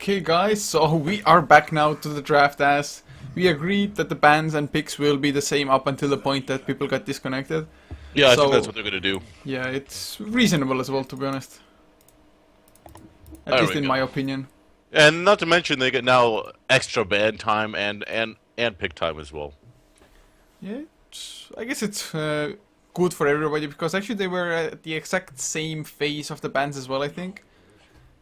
Okay guys, so we are back now to the draft as we agreed that the bans and picks will be the same up until the point that people got disconnected. Yeah, I think that's So, what they're gonna do. yeah, it's reasonable as well, to be honest. At There least we in my go. opinion. And not to mention they get now extra ban time and pick time as well. Yeah, I guess it's good for everybody because actually they were at the exact same phase of the bans as well, I think.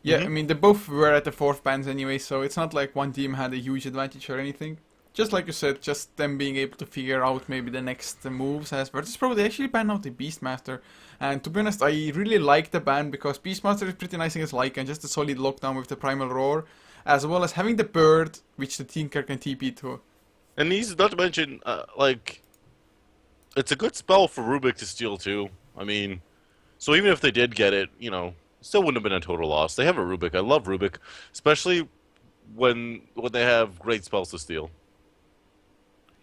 Yeah, I Hmm. mean, they both were at the fourth bans anyway, so it's not like one team had a huge advantage or anything. Just like you said, just them being able to figure out maybe the next moves as Virtus.pro, they actually banned out the Beastmaster. And to be honest, I really like the ban because Beastmaster is pretty nice against Lycan, just a solid lockdown with the Primal Roar, as well as having the Bird, which the Tinker can TP to. And he's not to mention like it's a good spell for Rubik to steal too. I mean, so even if they did get it, still wouldn't have been a total loss. They have a Rubik. I love Rubik, especially when they have great spells to steal.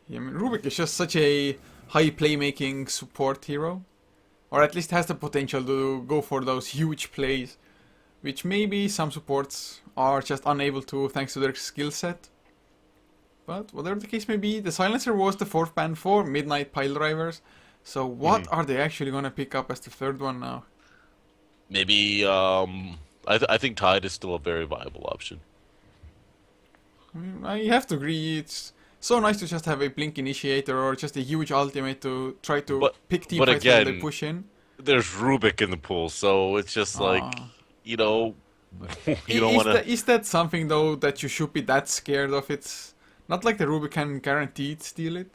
Yeah, I mean, Rubik is just such a high playmaking support hero, or at least has the potential to go for those huge plays, which maybe some supports are just unable to thanks to their skill set. But whatever the case may be, the Silencer was the fourth ban for Midnight Pile Drivers. So what Hmm. are they actually gonna pick up as the third one now? Maybe I think Tide is still a very viable option. I mean, I have to agree, it's so nice to just have a Blink Initiator or just a huge ultimate to try to But pick but teamfights when they again, push in. there's Rubik in the pool, so it's just like, Ah. you know, you don't want to. Is that something though that you should be that scared of? It's not like the Ruby can guaranteed steal it.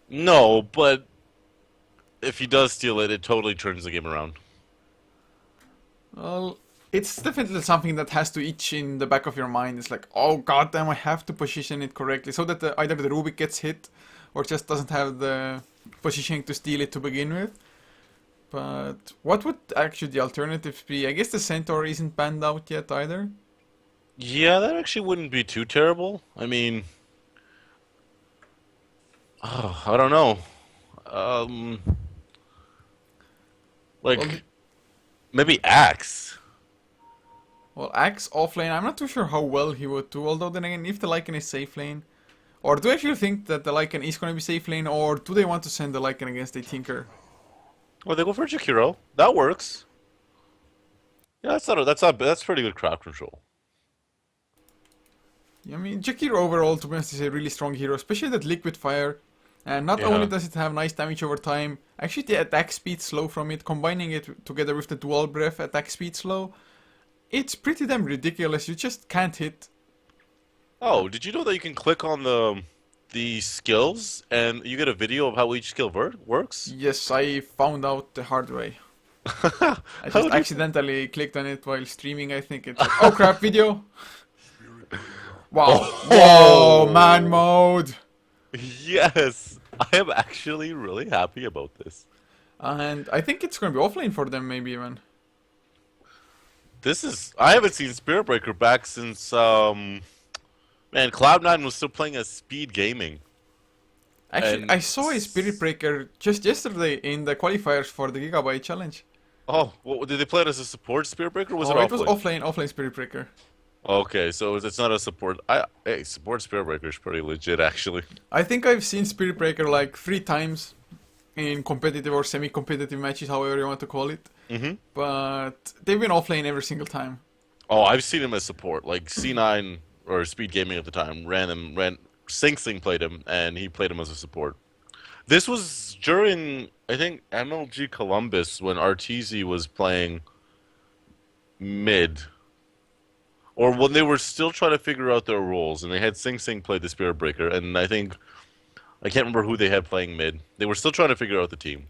No, but if he does steal it, it totally turns the game around. Well, it's definitely something that has to itch in the back of your mind. It's like, oh goddamn, I have to position it correctly so that either the Rubik gets hit or just doesn't have the positioning to steal it to begin with. But what would actually the alternatives be? I guess the Centaur isn't banned out yet either. Yeah, that actually wouldn't be too terrible. I mean, I don't know. Um, Well, like maybe Axe. well, Axe offlane, I'm not too sure how well he would do. Although then again, if the Lycan is safe lane, or do you actually think that the Lycan is going to be safe lane, or do they want to send the Lycan against a Tinker? Well, they go for Jakiro. That works. Yeah, that's pretty good crowd control. I mean, Jakiro overall, to be honest, is a really strong hero, especially that Liquid Fire. And not only Yeah. does it have nice damage over time, actually the attack speed slow from it, combining it together with the dual breath attack speed slow, it's pretty damn ridiculous. You just can't hit. Oh, did you know that you can click on the skills and you get a video of how each skill works? Yes, I found out the hard way. I How just do you? accidentally clicked on it while streaming, I think. It's like, oh crap, video! Wow. Whoa, man Oh, mode! yes. I am actually really happy about this. And I think it's gonna be offlane for them, maybe even. I haven't seen Spirit Breaker back since man, Cloud9 was still playing as speed gaming. Actually, And I saw a Spirit Breaker just yesterday in the qualifiers for the Gigabyte challenge. oh, did they play it as a support Spirit Breaker or was it Oh, it was offlane? offlane Spirit Breaker. Okay, so it's not a support. Hey, support Spirit Breaker is pretty legit actually. I think I've seen Spirit Breaker like 3 times in competitive or semi-competitive matches, however you want to call it. Hmm. But they've been offlane every single time. Oh, I've seen him as support. Like C9 or Speed Gaming at the time ran Sing Sing played him and he played him as a support. This was during I think MLG Columbus when RTZ was playing mid. Or when they were still trying to figure out their roles, and they had Sing Sing play the Spirit Breaker, and I can't remember who they had playing mid. They were still trying to figure out the team.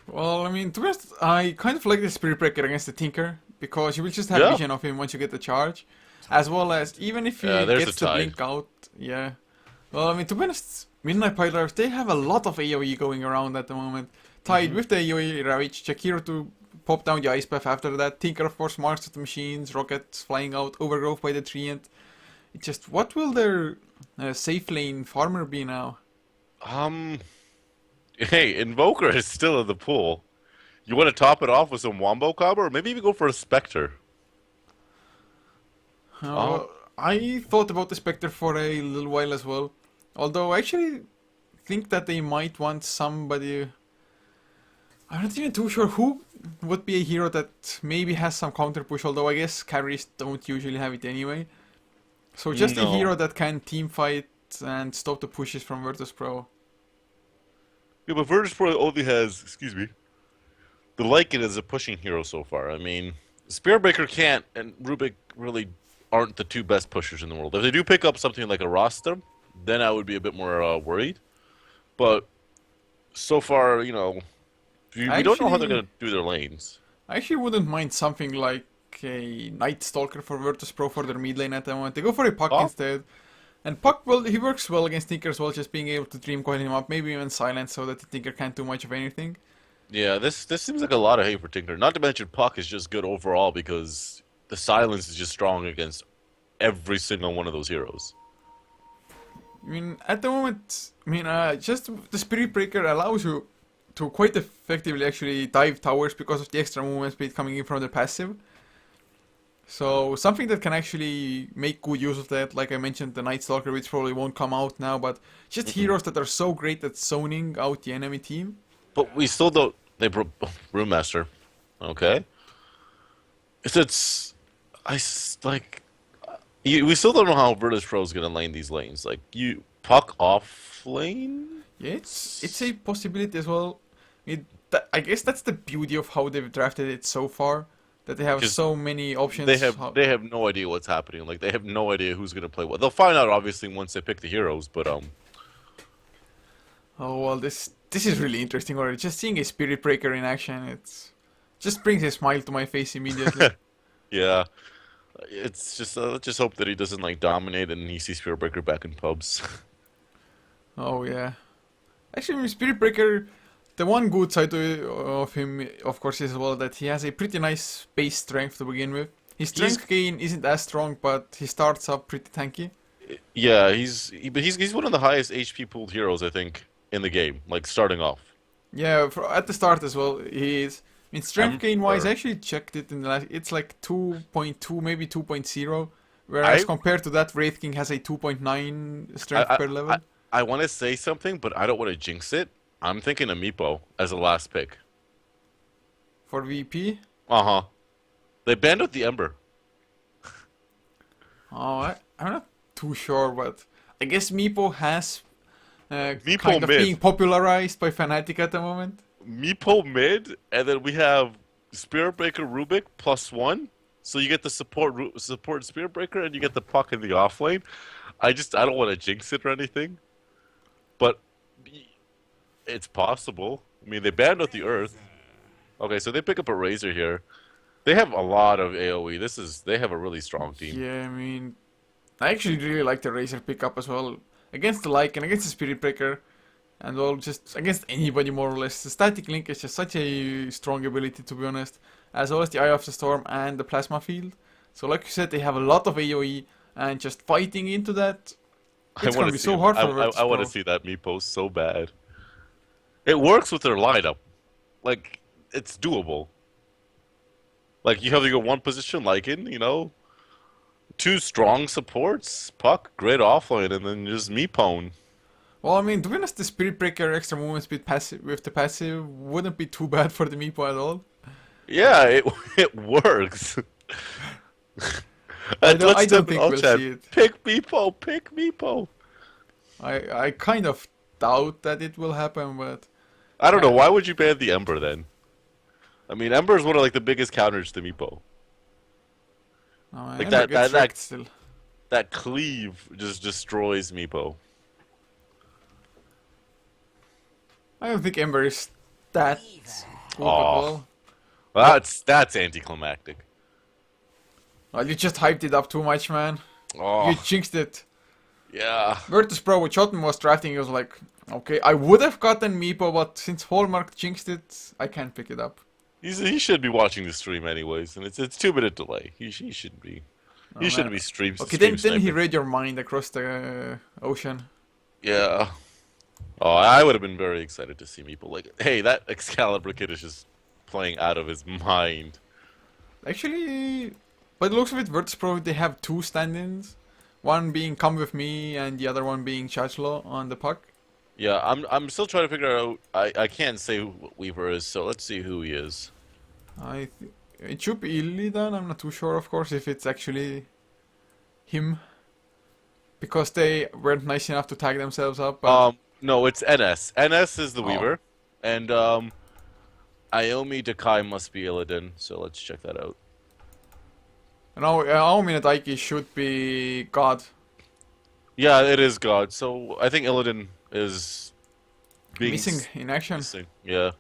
Well, I mean, to be honest, I kind of like the Spirit Breaker against the Tinker, because you will just have Yeah, vision of him once you get the charge. As well as, even if yeah. he There's the gets the Tide. blink out, yeah. Well, I mean, to be honest, Midnight Pillars, they have a lot of AoE going around at the moment. Tied Hmm. with the AoE Ravage, Jakiro to pop down the Ice Path after that, Tinker, of course, marks the machines, rockets flying out, Overgrowth by the Treant. It's just, what will their safe lane farmer be now? Um, hey, Invoker is still in the pool. You want to top it off with some Wombo Cobb, or maybe even go for a Spectre? Well, I thought about the Spectre for a little while as well. Although I actually think that they might want somebody. I'm not even too sure who would be a hero that maybe has some counter push, although I guess carries don't usually have it anyway. So just a No. hero that can team fight and stop the pushes from Virtus.pro. Yeah, but Virtus.pro only has, excuse me, the Lycan as a pushing hero so far. I mean, Spearbreaker can't, and Rubik really aren't the two best pushers in the world. If they do pick up something like a Rostam, then I would be a bit more worried. But so far, we don't know how they're Actually, going to do their lanes. I actually wouldn't mind something like a Night Stalker for Virtus.pro for their mid lane at the moment. They go for a Puck Oh, instead. And Puck, well, he works well against Tinker as well, just being able to Dream Coil him up, maybe even silence so that the Tinker can't do much of anything. yeah, this seems like a lot of hate for Tinker. Not to mention Puck is just good overall because the silence is just strong against every single one of those heroes. I mean, at the moment, just the Spirit Breaker allows you to quite effectively actually dive towers because of the extra movement speed coming in from the passive. So something that can actually make good use of that, like I mentioned, the Night Stalker, which probably won't come out now, but just Mhm. heroes that are so great at zoning out the enemy team. But we still don't. Brewmaster, okay. It's like we still don't know how Virtus.pro is gonna lane these lanes. Like you Puck off lane. Yeah, it's a possibility as well. I guess that's the beauty of how they've drafted it so far, that they have Because so many they options. have they have no idea what's happening. Like they have no idea who's gonna play what. They'll find out obviously once they pick the heroes. But Oh well, this is really interesting already. Just seeing a Spirit Breaker in action, it's just brings a smile to my face immediately. yeah, it's just let's just hope that he doesn't like dominate and he sees Spearbreaker back in pubs. Oh yeah. Actually, Spirit Breaker, the one good side of him, of course, is as well that he has a pretty nice base strength to begin with. His he's strength gain isn't as strong, but he starts up pretty tanky. yeah but he's one of the highest HP pooled heroes I think in the game. Like starting off. Yeah, at the start as well, he is. I mean, strength gain wise, I Emperor. actually checked it in the last. It's like 2.2, maybe 2.0, whereas I compared to that, Wraith King has a 2.9 I strength I per I, level I want to say something, but I don't want to jinx it. I'm thinking of Meepo as a last pick. for VP. Uh-huh. They banned out the Ember. Oh, I'm not too sure, but I guess Meepo has kind Meepo of being mid. popularized by Fnatic at the moment. Meepo mid, and then we have Spearbreaker Rubik +1. So you get the support Spearbreaker, and you get the puck in the off lane. I don't want to jinx it or anything, but it's possible. I mean, they banned out the Earth. Okay, so they pick up a Razor here. They have a lot of AoE. They have a really strong team. Yeah, I mean, I actually really like the Razor pickup as well. Against the Lycan, against the Spirit Breaker, and well, just against anybody more or less. The Static Link is just such a strong ability, to be honest, as well as the Eye of the Storm and the Plasma Field. So like you said, they have a lot of AoE, and just fighting into that, I it's want gonna to be see so him. hard for I want to Virtus.pro. see that Meepo so bad. It works with their lineup. Like it's doable. Like you have your one position, like two strong supports, puck, great offlane, and then just Meepone. Well, I mean, to be honest, the Spirit Breaker extra movement speed passive with the passive wouldn't be too bad for the Meepo at all. Yeah, it it works. I And don't, let's I don't step in think all we'll chat. see it. Pick Meepo, pick Meepo. I kind of doubt that it will happen, but I don't know. uh, Why would you ban the Ember then? I mean, Ember is one of like the biggest counters to Meepo. Like Ember gets wrecked still. that cleave just destroys Meepo. I don't think Ember is that good at Oh, all. that's anticlimactic. Well, you just hyped it up too much, man. You Oh, jinxed it. yeah. Virtus.pro, which Shotman was drafting, he was like, okay, I would have gotten Meepo, but since Hallmark jinxed it, I can't pick it up. He should be watching the stream anyways, and it's 2 minute delay. He shouldn't be. Oh He man. shouldn't be Okay, stream then he sniping. read your mind across the ocean. Yeah. Oh, I would have been very excited to see Meepo. Like, hey, that Excalibur kid is just playing out of his mind. Actually, by the looks of it, Virtus.pro, they have two stand-ins. One being Come With Me and the other one being Chachlo on the puck. Yeah, I'm still trying to figure out. I can't say who Weaver is, so let's see who he is. It should be Illidan, I'm not too sure, of course, if it's actually him. Because they weren't nice enough to tag themselves up. But No, it's NS. NS is the Oh. Weaver, and Iomi Dakai must be Illidan. So let's check that out. now, Aomi and Aiki should be God. Yeah, it is God. So I think Illidan is being Missing in action. missing. Yeah.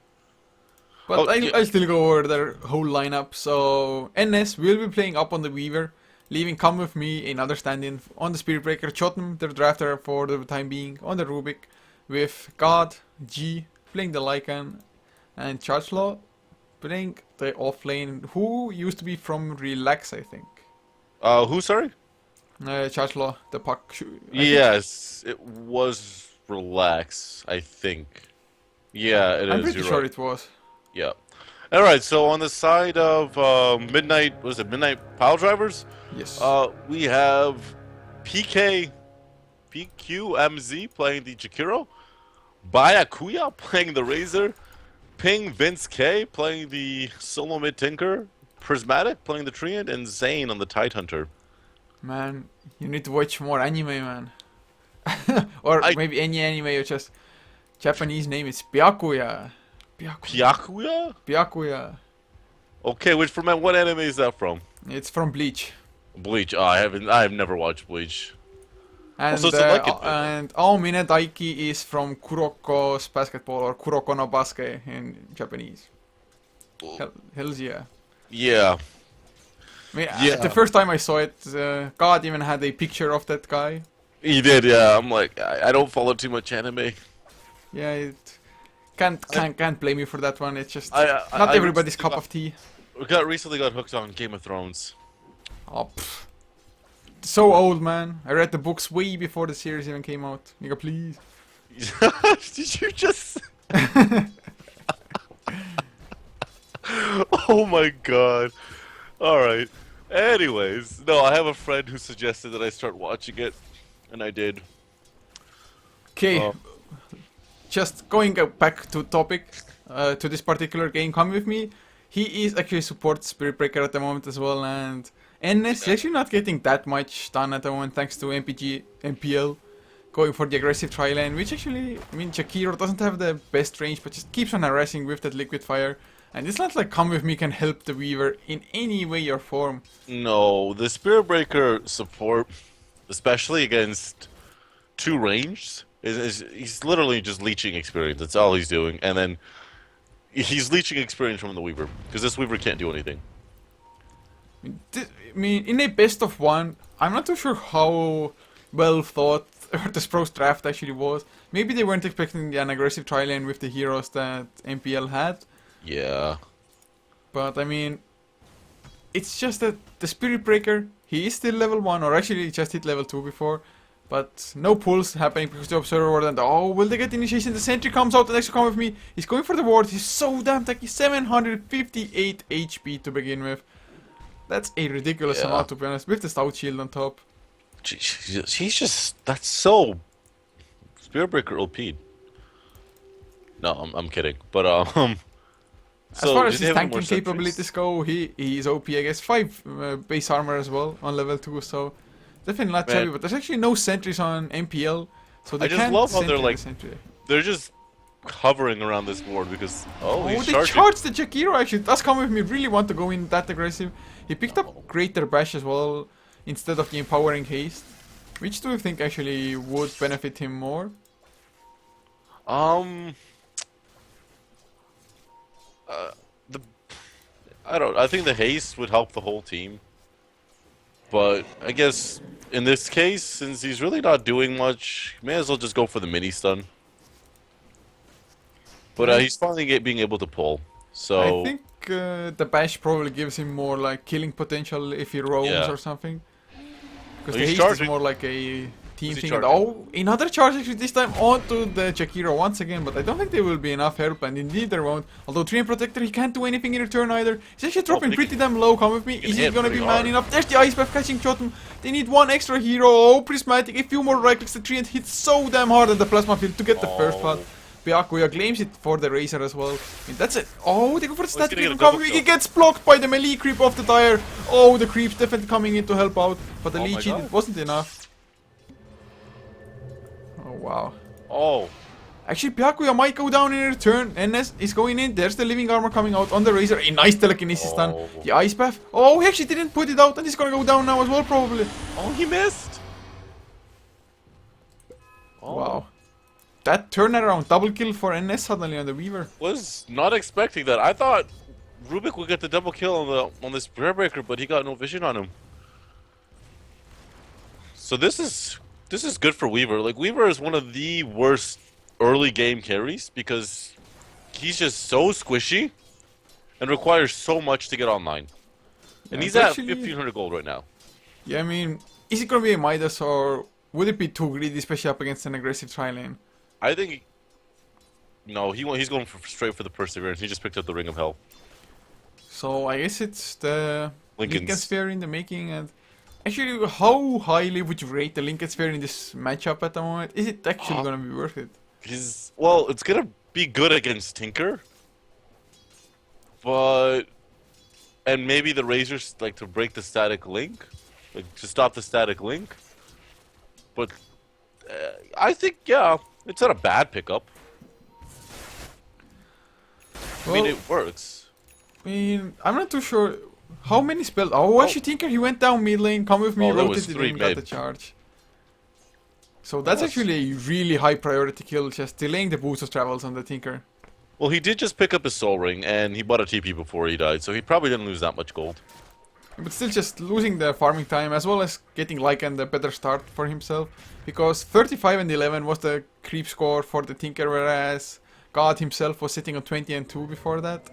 But Oh, I'll still go over their whole lineup. So NS will be playing up on the Weaver, leaving Come With Me, another stand-in on the Spirit Breaker. Chotem, their drafter for the time being, on the Rubik, with God, G playing the Lycan, and Chachlo playing the offlane, who used to be from Relax, I think. Who? Sorry. Chachlo, the puck. Yes, it was Relax. I think. Yeah, it is. I'm pretty You're sure right. it was. Yeah. All right. So on the side of Midnight, what is it? Midnight Pile Drivers. Yes. We have PQMZ playing the Jakiro, Bayakuya playing the Razor, Ping Vince K playing the Solo Mid Tinker, Prismatic playing the Treant, and Zane on the Tidehunter. Man, you need to watch more anime, man. Or maybe any anime, or just Japanese name is Byakuya. Pyakuya? Byakuya. Okay, what anime is that from? It's from Bleach. Bleach. Oh, I have never watched Bleach. And Also, it's like it. and Aomine Daiki is from Kuroko's basketball, or Kuroko no Basket in Japanese. Hells yeah. Yeah. I mean, Yeah. the first time I saw it, God even had a picture of that guy. He did, yeah. I'm like, I don't follow too much anime. Yeah, it can't blame you for that one. It's just I not everybody's recently cup of tea. recently got hooked on Game of Thrones. Oh, pff. So old, man. I read the books way before the series even came out. Nigga, please. Did you just? Oh my god. Alright. Anyways, no, I have a friend who suggested that I start watching it, and I did. Okay, just going back to topic, to this particular game, Come With Me. He is actually support Spirit Breaker at the moment as well, and NS is actually not getting that much done at the moment thanks to MPL going for the aggressive tri lane, which actually, I mean, Jakiro doesn't have the best range, but just keeps on harassing with that liquid fire. And it's not like Come With Me can help the Weaver in any way or form. No, the Spirit Breaker support, especially against two ranged, he's literally just leeching experience. That's all he's doing, and then he's leeching experience from the Weaver because this Weaver can't do anything. I mean, in a best of one, I'm not too sure how well thought Virtus.pro's draft actually was. Maybe they weren't expecting an aggressive tri lane with the heroes that MPL had. Yeah. But I mean, it's just that the Spirit Breaker, he is still level 1, or actually he just hit level 2 before. But no pulls happening because the Observer Ward, and oh, will they get initiation? The Sentry comes out, the next Come With Me. He's going for the ward, he's so damn tanky, 758 HP to begin with. That's a ridiculous amount, to be honest, with the Stout Shield on top. He's just, that's so Spirit Breaker OP'd. No, I'm kidding. But As far as his tanking capabilities go, he's OP, I guess. 5 base armor as well on level 2, so definitely not shabby. But there's actually no sentries on MPL, so they can't love how sentry they're like, the sentry. they're just hovering around this board because he's they charging. charged the Jakiro actually. Does Come With Me really want to go in that aggressive? He picked up Greater Bash as well instead of the Empowering Haste. Which do you think actually would benefit him more? I think the haste would help the whole team. But I guess in this case, since he's really not doing much, may as well just go for the mini stun. But he's finally being able to pull. So I think the bash probably gives him more like killing potential if he roams or something. Because the haste is more like a team Who's he thing. And charging? another charge actually this time onto the Jakiro once again, but I don't think there will be enough help, and indeed there won't. Although Treant Protector, he can't do anything in return either. He's actually dropping but he pretty damn low. Come with me. he can Is he hit gonna be pretty man hard. enough? There's the Ice Path catching Jotun. They need one extra hero. Oh, Prismatic. A few more right clicks. The Treant hits so damn hard at the Plasma Field to get the first Oh. one. Byakuya claims it for the Razor as well. I mean, that's it. Oh, they go for the static gonna creep get a from double He kill. gets blocked by the melee creep off the tire. Oh, the creep's definitely coming in to help out. But the Oh my leech hit, God. it wasn't enough. Oh, wow. Oh, Actually, Byakuya might go down in return. NS is going in. There's the living armor coming out on the Razor. A nice telekinesis stun. Oh. The Ice Path. Oh, he actually didn't put it out, and he's gonna go down now as well, probably. oh, he missed. Oh. Wow. That turnaround. Double kill for NS suddenly on the Weaver. Was not expecting that. I thought Rubik would get the double kill on this Rare Breaker, but he got no vision on him. So this is good for Weaver. Like, Weaver is one of the worst early game carries because he's just so squishy and requires so much to get online. And Yeah, he's it's at actually- 1500 gold right now. Yeah, I mean, is it gonna be a Midas, or would it be too greedy, especially up against an aggressive tri lane? I think no, he's going straight for the Perseverance. He just picked up the Ring of Hell. So I guess it's the Lincoln's. Lincoln Sphere in the making. And actually, how highly would you rate the Lincoln Sphere in this matchup at the moment? Is it actually gonna be worth it? Well, it's gonna be good against Tinker, but and maybe the Razors like to break the static link, like to stop the static link. But I think it's not a bad pickup. I mean, Well, it works. I mean, I'm not too sure how many spells. Oh, actually, Tinker, he went down mid lane. Come with me, Oh, there was rotated 3 and got mid. the charge. So that's Yes. actually a really high priority kill, just delaying the boost of travels on the Tinker. Well, he did just pick up his Soul Ring, and he bought a TP before he died, so he probably didn't lose that much gold. But still just losing the farming time as well as getting Lycan the better start for himself. Because 35 and 11 was the creep score for the Tinker, whereas God himself was sitting on 20 and 2 before that.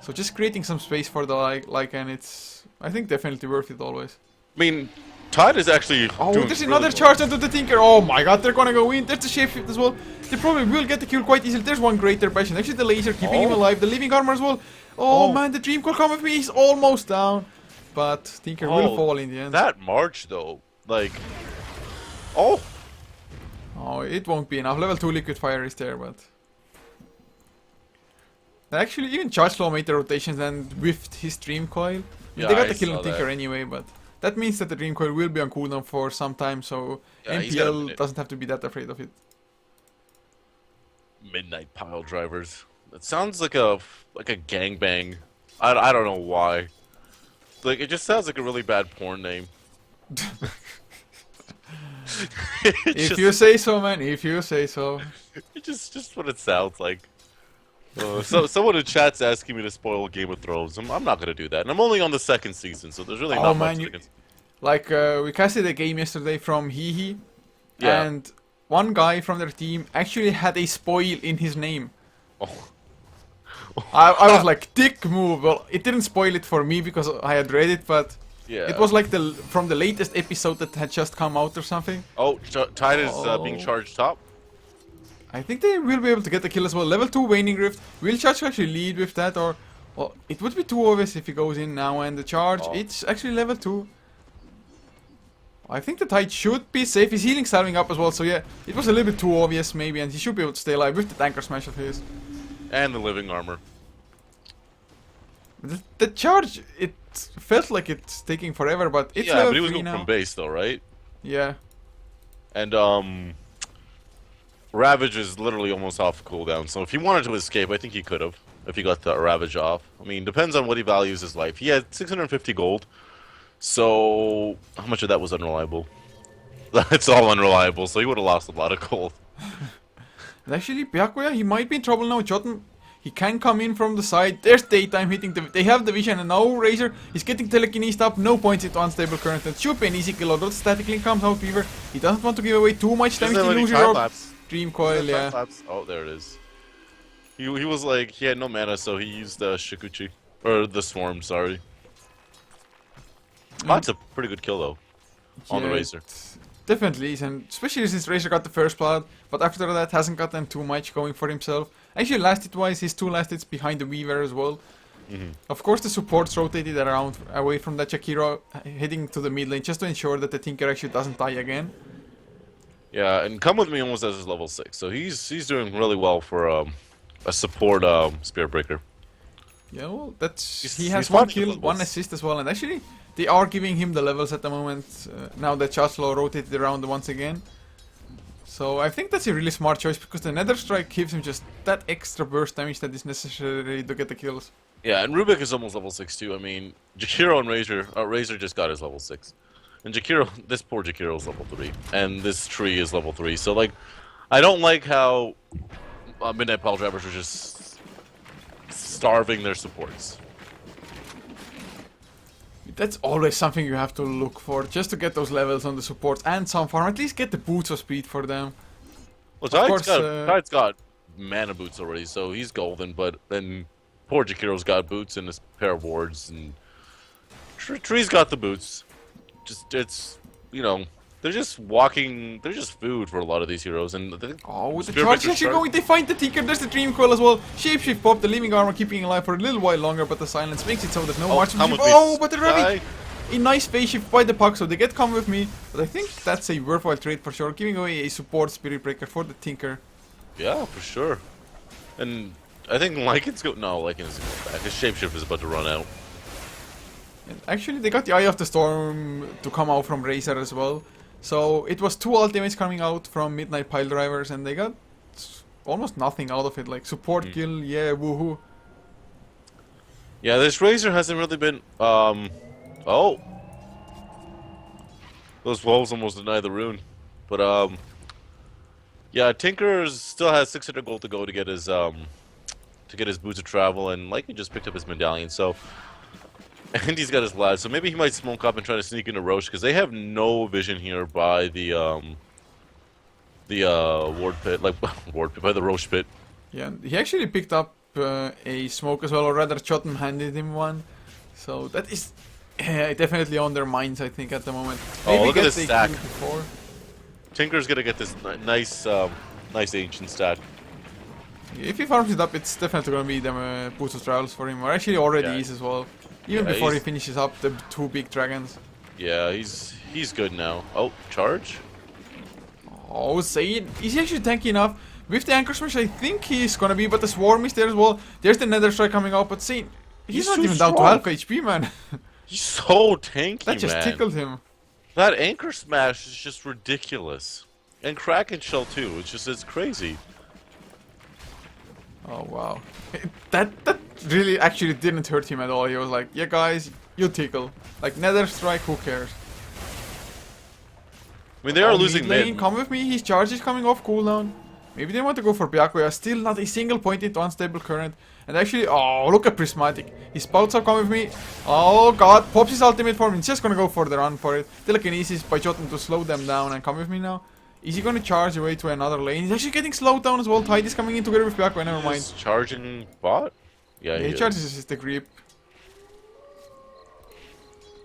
So just creating some space for the Lycan, it's, I think, definitely worth it always. I mean, Tide is actually Oh, doing there's really another well. charge onto the Tinker. Oh my god, they're gonna go in. There's the shapeshift as well. They probably will get the kill quite easily. There's one greater passion. Actually, the laser keeping him Oh. alive. The living armor as well. Oh, Oh. man, the dream core come with me. He's almost down. But Tinker will Oh, fall in the end. That March, though, like... Oh! Oh, it won't be enough. Level 2 liquid fire is there, but... Actually, even Charge Slow made the rotations and whiffed his Dream Coil. I mean, Yeah, they got I the kill on saw Tinker that. anyway, but... That means that the Dream Coil will be on cooldown for some time, so Yeah, he's got a MPL minute. doesn't have to be that afraid of it. Midnight Pile Drivers. It sounds like a gangbang. I don't know why. Like, it just sounds like a really bad porn name. If you say so, man, if you say so. It's just what it sounds like. So someone in chat's asking me to spoil Game of Thrones. I'm not gonna do that, and I'm only on the 2nd season, so there's really Oh not man, much. you, I can... like we casted a game yesterday from Hehe, Yeah. and one guy from their team actually had a spoil in his name. Oh. I was like, dick move. Well, it didn't spoil it for me because I had read it, but Yeah. it was like from the latest episode that had just come out or something. Oh, Tide is being Oh. charged top. I think they will be able to get the kill as well. Level 2 Waning Rift. Will Charge actually lead with that, or... Well, it would be too obvious if he goes in now, and the charge, Oh. it's actually level 2. I think the Tide should be safe. He's healing salving up as well, so yeah, it was a little bit too obvious maybe, and he should be able to stay alive with the tanker smash of his. And the living armor. The charge, it felt like it's taking forever, but it's Yeah, level but he was 3 going now. from base though, right? Yeah. And Ravage is literally almost off cooldown, so if he wanted to escape, I think he could have. If he got the Ravage off. I mean, depends on what he values his life. He had 650 gold, so how much of that was unreliable? It's all unreliable, so he would have lost a lot of gold. And actually, Byakuya, he might be in trouble now. Jotun, he can come in from the side. There's Daytime hitting they have the vision, and now Razor is getting telekinesed up. No points into unstable current. It should be an easy kill, although the static link comes out. Weaver, he doesn't want to give away too much damage. Doesn't He have any loses time your lapse. Dream Coil, yeah. Oh, there it is. He was like, he had no mana, so he used the Shikuchi. Or the Swarm, sorry. That's a pretty good kill, though, on the Yeah, Razor. Definitely is, and especially since Razor got the first blood, but after that hasn't gotten too much going for himself. Actually, last hit wise, his 2 last hits behind the Weaver as well. Of course, the supports rotated around away from that Jakiro, heading to the mid lane just to ensure that the Tinker actually doesn't die again. Yeah, and Come With Me almost has his level 6, so he's doing really well for a support Spirit Breaker. Yeah, well, he He's has 1 finding the kill, levels. 1 assist as well, and actually they are giving him the levels at the moment. Now that Chaslo rotated around once again. So I think that's a really smart choice because the Nether Strike gives him just that extra burst damage that is necessary to get the kills. Yeah, and Rubik is almost level 6 too. I mean, Jakiro and Razor just got his level 6. And Jakiro, this poor Jakiro is level 3. And this tree is level 3. So, like, I don't like how Midnight Pile Drivers are just starving their supports. That's always something you have to look for, just to get those levels on the supports and some farm. At least get the boots of speed for them. Well, course, Tide's got mana boots already, so he's golden, but then poor Jakiro's got boots and a pair of wards, and Tree's got the boots. It's, you know, they're just walking, they're just food for a lot of these heroes, and with the charge actually going, they find the Tinker, there's the Dream Coil as well. Shapeshift pop, the Living Armor keeping alive for a little while longer, but the silence makes it so that no marksmanship. But the Ravi! A nice phase shift by the puck, so they get Come With Me. But I think that's a worthwhile trade for sure, giving away a support Spirit Breaker for the Tinker. Yeah, for sure. And I think Lycan's going to go back. His Shapeshift is about to run out. And actually, they got the Eye of the Storm to come out from Razor as well. So it was 2 ultimates coming out from Midnight Pile Drivers, and they got almost nothing out of it. Like support kill, yeah, woohoo. Yeah, this Razor hasn't really been. Oh, those wolves almost deny the rune, but yeah, Tinker still has 600 gold to go to get his boots of travel, and like he just picked up his medallion, so. And he's got his lad, so maybe he might smoke up and try to sneak into Roche, because they have no vision here by the ward pit, like ward pit, by the Roche pit. Yeah, he actually picked up a smoke as well, or rather Chotten handed him one. So that is definitely on their minds, I think, at the moment. Maybe look at this stack. Before. Tinker's gonna get this nice ancient stack. If he farms it up, it's definitely gonna be them boots of travels for him, or actually already is as well. Even before he finishes up the 2 big dragons. Yeah, he's good now. Oh, charge? Oh, Zayn, is he actually tanky enough? With the Anchor Smash, I think he's gonna be, but the Swarm is there as well. There's the Nether Strike coming out, but Zayn, he's not even down to half HP, man. He's so tanky, that just tickled him. That Anchor Smash is just ridiculous. And Kraken Shell too, it's crazy. Oh wow, that really actually didn't hurt him at all. He was like, yeah guys, you tickle. Like Nether Strike, who cares? I mean, they are losing mid. Come with me, his charge is coming off cooldown. Maybe they want to go for Byakuya. Still not a single point into unstable current. And actually, oh, look at Prismatic. His spouts are coming with me. Oh god, pops his ultimate form. He's just gonna go for the run for it. Telekinesis by Jotun to slow them down and come with me now. Is he gonna charge away to another lane? He's actually getting slowed down as well. Tide is coming in together with Byakuya, never mind. He's charging bot? Yeah, he charges the creep.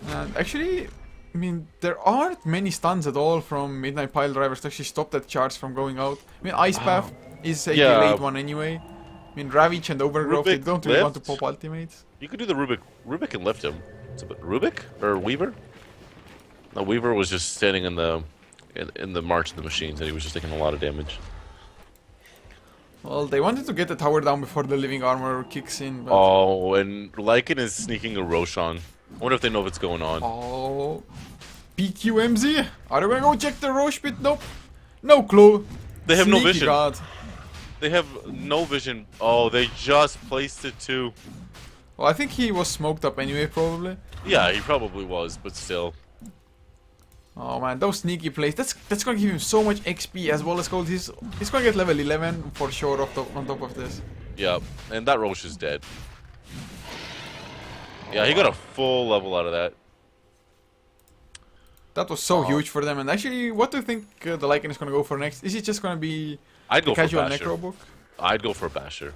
And actually, I mean, there aren't many stuns at all from Midnight Pile Drivers to actually stop that charge from going out. I mean, Ice Path is a delayed one anyway. I mean, Ravage and Overgrowth, they don't really want to pop ultimates. You could do the Rubik. Rubik can lift him. Rubik? Or Weaver? No, Weaver was just standing in the March of the Machines, and he was just taking a lot of damage. Well, they wanted to get the tower down before the Living Armor kicks in, but... Oh, and Lycan is sneaking a Roshan. I wonder if they know what's going on. Oh... PQMZ? Are they gonna go check the Roche pit? Nope. No clue. They have Sneaky no vision. God. They have no vision. Oh, they just placed it too. Well, I think he was smoked up anyway, probably. Yeah, he probably was, but still. Oh man, those sneaky plays. That's gonna give him so much XP as well as gold. He's gonna get level 11 for sure on top of this. Yeah, and that Roche is dead. Yeah, he got a full level out of that. That was so huge for them. And actually, what do you think the Lycan is gonna go for next? Is it just gonna be I'd go casual for Basher. Necrobook? I'd go for a Basher.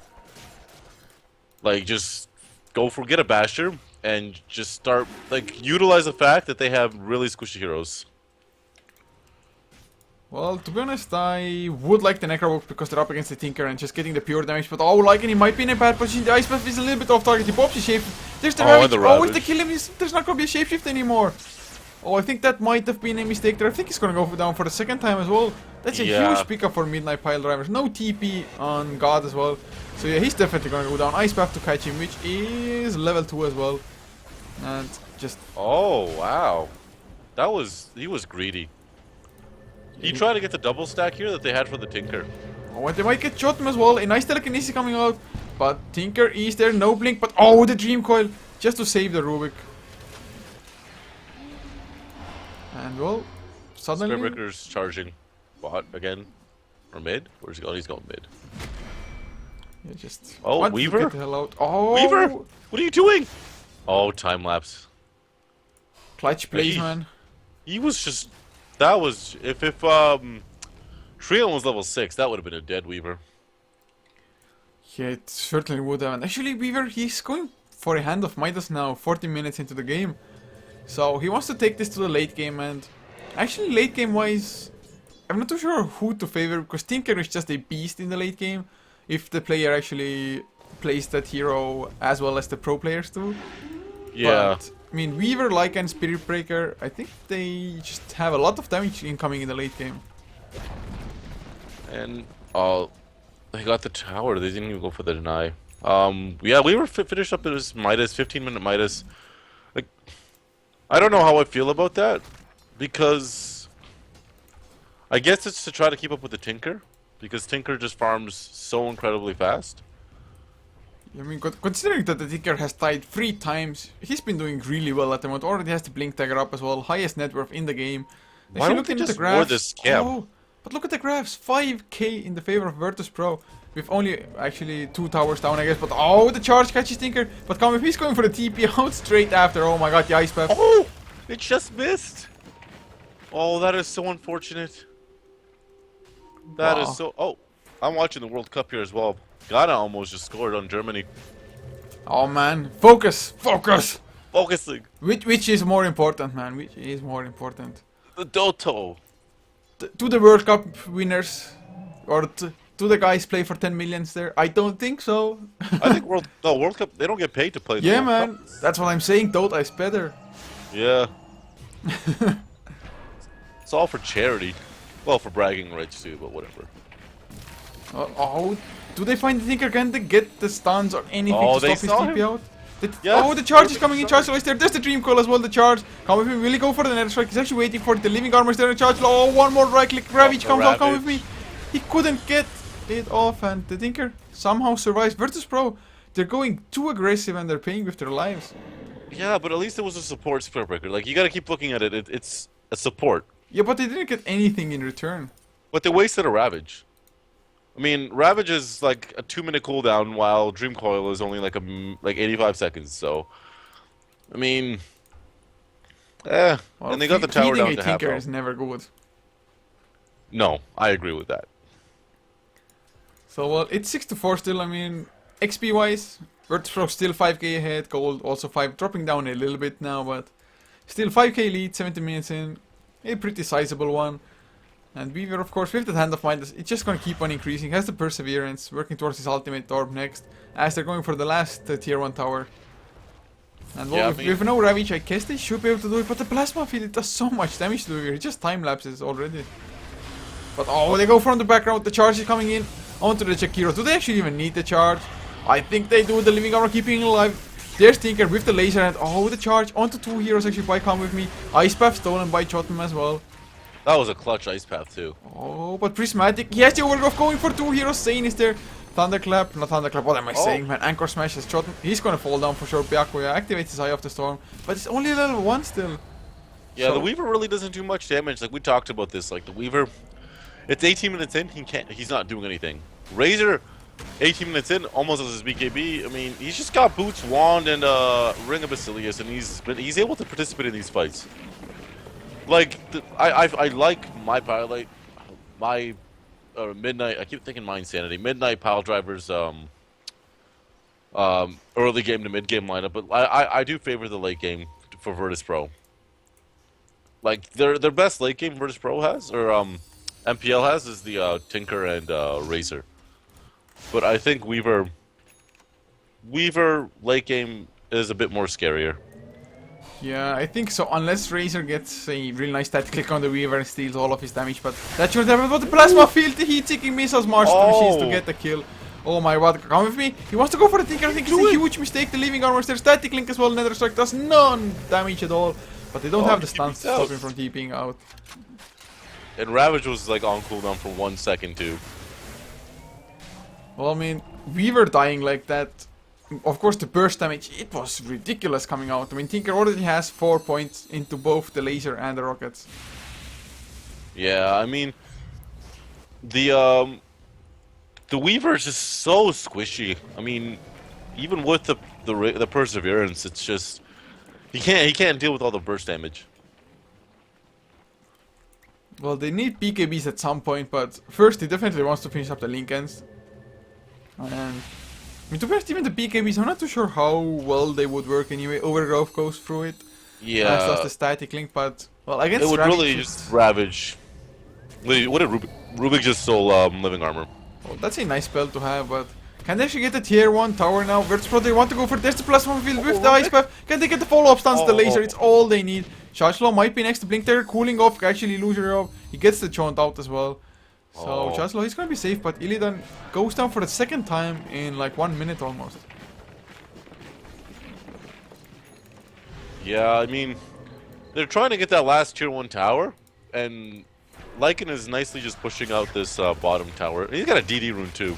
Like, just get a Basher and just start, like, utilize the fact that they have really squishy heroes. Well, to be honest, I would like the Necrobook because they're up against the Tinker and just getting the pure damage. But oh, Lycan, he might be in a bad position. The Ice Path is a little bit off target. He pops his Shapeshift. There's the Oh, and Ravage. the Oh, if Ravage. they kill him, there's not going to be a Shapeshift anymore. Oh, I think that might have been a mistake there. I think he's going to go down for the second time as well. That's a Yeah. huge pickup for Midnight Pile Drivers. No TP on God as well. So yeah, he's definitely going to go down. Ice Path to catch him, which is level 2 as well. And just... Oh, wow. He was greedy. He tried to get the double stack here that they had for the Tinker. Oh, and they might get shot him as well. A nice telekinesis coming out. But Tinker is there, no blink. But oh, the Dream Coil. Just to save the Rubik. And well, suddenly... Spellbreaker's charging bot again. Or mid? Where's he going? He's going mid. Yeah, just... Oh, want to Weaver? Get the hell out. Oh! Weaver! What are you doing? Oh, time lapse. Clutch plays, He- man. He was just... That was... If Trion was level 6, that would have been a dead Weaver. Yeah, it certainly would have. And actually, Weaver, he's going for a Hand of Midas now, 40 minutes into the game. So, he wants to take this to the late game, and... Actually, late game wise, I'm not too sure who to favor, because Tinker is just a beast in the late game. If the player actually plays that hero as well as the pro players do. Yeah. But, I mean, Weaver, Lycan, Spirit Breaker, I think they just have a lot of damage incoming in the late game. And... Oh... They got the tower. They didn't even go for the deny. Yeah, we were finished up as Midas, 15-minute Midas. Like, I don't know how I feel about that, because I guess it's to try to keep up with the Tinker, because Tinker just farms so incredibly fast. I mean, considering that the Tinker has died 3 times, he's been doing really well at the moment. Already has the Blink Dagger up as well, highest net worth in the game. Why don't they just war this scam? Oh, but look at the graphs, 5k in the favor of Virtus.pro. With only actually 2 towers down, I guess. But oh, the charge catches Tinker. But come if he's going for the TP out straight after. Oh my god, the Ice Path. Oh! It just missed! Oh, that is so unfortunate. That is Wow. so... Oh, I'm watching the World Cup here as well. Ghana almost just scored on Germany. Oh man, focus, focus. Focusing. Which is more important, man? Which is more important? The Doto. To the World Cup winners, or to the guys play for 10 millions there? I don't think so. I think World Cup, they don't get paid to play the Yeah, World man. Cup. That's what I'm saying. Dota is better. Yeah. It's all for charity. Well, for bragging rights too, but whatever. Oh, do they find the Tinker? Can they get the stuns or anything Oh, to they stop his saw TP him. out? Yeah, Oh, the charge is perfect coming in. start. Charge is there. There's the Dream Coil as well. The charge. Come with me. Will he go for the Nether Strike? He's actually waiting for it. The Living Armor is there. The charge. Oh, one more right click. Ravage the comes out. Come with Ravage. me. He couldn't get it off, and the Tinker somehow survives. Virtus.pro, they're going too aggressive and they're paying with their lives. Yeah, but at least it was a support spell breaker. Like, you gotta keep looking at it. It's a support. Yeah, but they didn't get anything in return. But they wasted a Ravage. I mean, Ravage is like a 2-minute cooldown, while Dream Coil is only like 85 seconds. So, I mean, Well, and they got the tower feeding down a to half Tinker health. is never good. No, I agree with that. So, well, it's 6-4 still. I mean, XP wise, Virtus.pro still 5k ahead. Gold also 5, dropping down a little bit now, but still 5k lead, 70 minutes in. A pretty sizable one. And Weaver, of course, with the Hand of Midas, it's just gonna keep on increasing. Has the Perseverance, working towards his ultimate orb next, as they're going for the last tier 1 tower. And well, Yeah, I with, mean- with no Ravage, I guess they should be able to do it, but the Plasma Field, it does so much damage to Weaver. It just time lapses already. But oh, they go from the background, the charge is coming in onto the Jakiro. Do they actually even need the charge? I think they do. The Living Armor keeping him alive. There's Tinker with the laser and oh, the charge onto 2 heroes actually by Come With Me. Ice Path stolen by Chotham as well. That was a clutch Ice Path too. Oh, but Prismatic, he has the overgrowth going for 2 heroes. Sane is there. Thunderclap, not Thunderclap, what am I saying, man? Anchor Smash has Chotham. He's gonna fall down for sure. Byakuya activates his Eye of the Storm, but it's only level 1 still. Yeah, So- the Weaver really doesn't do much damage. Like, we talked about this. Like, the Weaver, it's 18 minutes in, he's not doing anything. Razor, 18 minutes in, almost as his BKB. I mean, he's just got Boots, Wand, and Ring of Basilius, and he's able to participate in these fights. Like, I like my pilot, my Midnight. I keep thinking my Insanity. Midnight Pile Drivers. Early game to mid game lineup, but I do favor the late game for Virtus.pro. Like, their best late game Virtus.pro has, or MPL has is the Tinker and Razor. But I think Weaver late game is a bit more scarier. Yeah, I think so, unless Razor gets a really nice stat click on the Weaver and steals all of his damage, but that should happen. But the Plasma Field, the heat-seeking missiles march the machines to get the kill. Oh my god, come with me. He wants to go for the Tinker. I think it's a huge mistake. The Leaving Armor is there. Static Link as well. Nether Strike does none damage at all. But they don't have the stuns to stop him from TPing out. And Ravage was like on cooldown for 1 second too. Well, I mean, Weaver dying like that. Of course, the burst damage, it was ridiculous coming out. I mean, Tinker already has 4 points into both the laser and the rockets. Yeah, I mean, the Weaver is just so squishy. I mean, even with the perseverance, it's just he can't deal with all the burst damage. Well, they need BKBs at some point, but first he definitely wants to finish up the Lincolns. And I mean, to be honest, even the BKBs, I'm not too sure how well they would work anyway. Overgrowth goes through it. Yeah. As does the static link, but well, I guess it would Ravage really just Ravage. Wait, what did Rubik just stole Living Armor? Oh, that's a nice spell to have, but can they actually get the tier 1 tower now? Virtus.pro, they want to go for there's the Plasma Field with the Ice Path. Can they get the follow-up stance, the laser? It's all they need. Chargelaw might be next to Blink there, cooling off, actually Illusory Orb. He gets the Chaunt out as well. So Chargelaw, he's gonna be safe, but Illidan goes down for the second time in like 1 minute almost. Yeah, I mean, they're trying to get that last tier 1 tower, and Lycan is nicely just pushing out this bottom tower. He's got a DD rune too.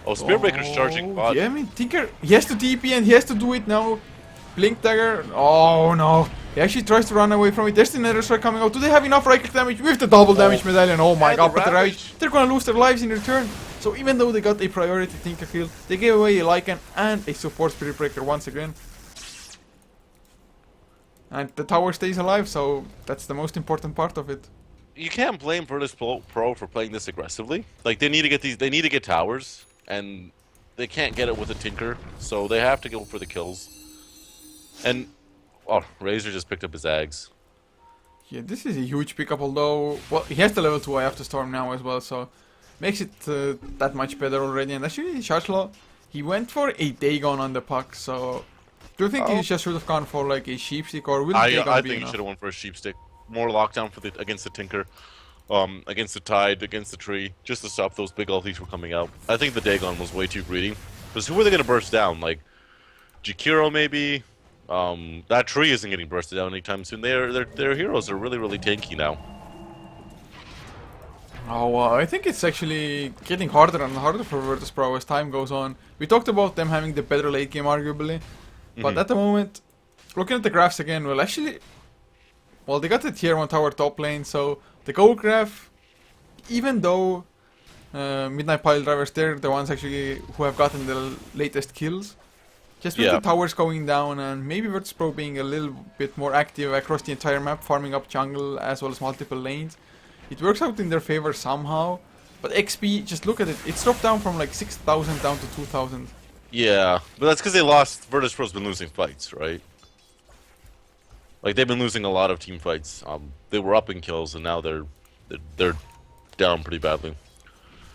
Oh, Spearbreaker's charging bot. Yeah, I mean, Tinker, he has to TP and he has to do it now. Blink Dagger, oh no. He actually tries to run away from it. There's the Nether Strike coming out. Do they have enough right click damage with the double damage medallion? Oh my god, but the Ravage, they're gonna lose their lives in return. So even though they got a priority Tinker kill, they gave away a Lycan and a support Spirit Breaker once again. And the tower stays alive, so that's the most important part of it. You can't blame Virtus.pro for playing this aggressively. Like they need to get they need to get towers, and they can't get it with a Tinker, so they have to go for the kills. And oh, Razor just picked up his Ags. Yeah, this is a huge pickup, although well, he has the level 2 I have to storm now as well, so makes it that much better already. And actually, Chargelaw, he went for a Dagon on the puck, so do you think he just should have gone for like a Sheepstick, or will Dagon I be think enough? he should have went for a Sheepstick. More lockdown for against the Tinker, against the Tide, against the Tree, just to stop those big ultis from coming out. I think the Dagon was way too greedy. Because who are they going to burst down? Like, Jakiro maybe? That Tree isn't getting bursted down anytime soon. Their heroes are really, really tanky now. Oh, I think it's actually getting harder and harder for Virtus.pro as time goes on. We talked about them having the better late game, arguably. But at the moment, looking at the graphs again, well, actually... Well, they got the tier 1 tower top lane, so the gold graph, even though Midnight Pile Drivers, they're the ones actually who have gotten the latest kills. Just with the towers going down and maybe Virtus.pro being a little bit more active across the entire map, farming up jungle as well as multiple lanes. It works out in their favor somehow. But XP, just look at it, it's dropped down from like 6,000 down to 2,000. Yeah, but that's because they lost. Virtus.pro's been losing fights, right? Like they've been losing a lot of team fights. They were up in kills, and now they're down pretty badly.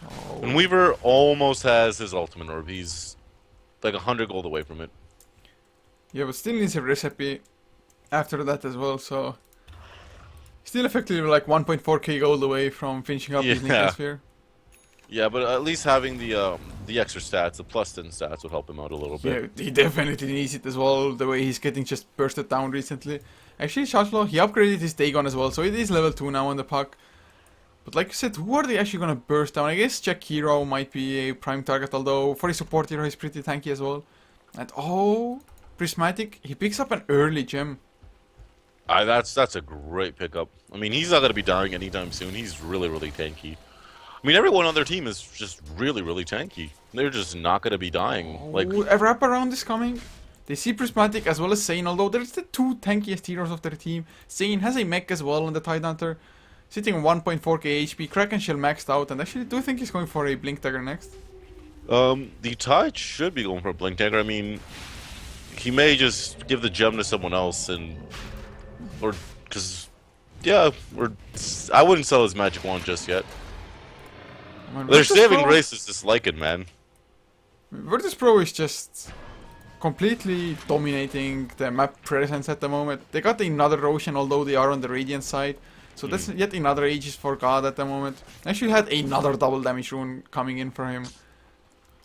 Oh. And Weaver almost has his ultimate orb. He's like 100 gold away from it. Yeah, but still needs a recipe after that as well. So still effectively like 1.4k gold away from finishing up his Nickel Sphere. Yeah, but at least having the extra stats, the plus 10 stats, would help him out a little bit. Yeah, he definitely needs it as well, the way he's getting just bursted down recently. Actually, Chargelaw, he upgraded his Dagon as well, so it is level 2 now on the puck. But like I said, who are they actually gonna burst down? I guess Jack Hero might be a prime target, although for his support hero he's pretty tanky as well. And oh, Prismatic, he picks up an early gem. That's a great pickup. I mean, he's not gonna be dying anytime soon. He's really, really tanky. I mean, everyone on their team is just really, really tanky. They're just not gonna be dying. Oh, like a wraparound is coming. They see Prismatic as well as Sane, although there's the two tankiest heroes of their team. Sane has a mech as well on the Tidehunter, sitting on 1.4k HP. Kraken Shell maxed out, and actually do think he's going for a Blink Dagger next. The Tide should be going for a Blink Dagger. I mean, he may just give the gem to someone else, or because Yeah, I wouldn't sell his magic wand just yet. I mean, Their saving grace is just like it, man. Virtus.pro is just completely dominating the map presence at the moment. They got another Roshan, although they are on the Radiant side. So that's yet another Aegis for God at the moment. Actually had another double damage rune coming in for him.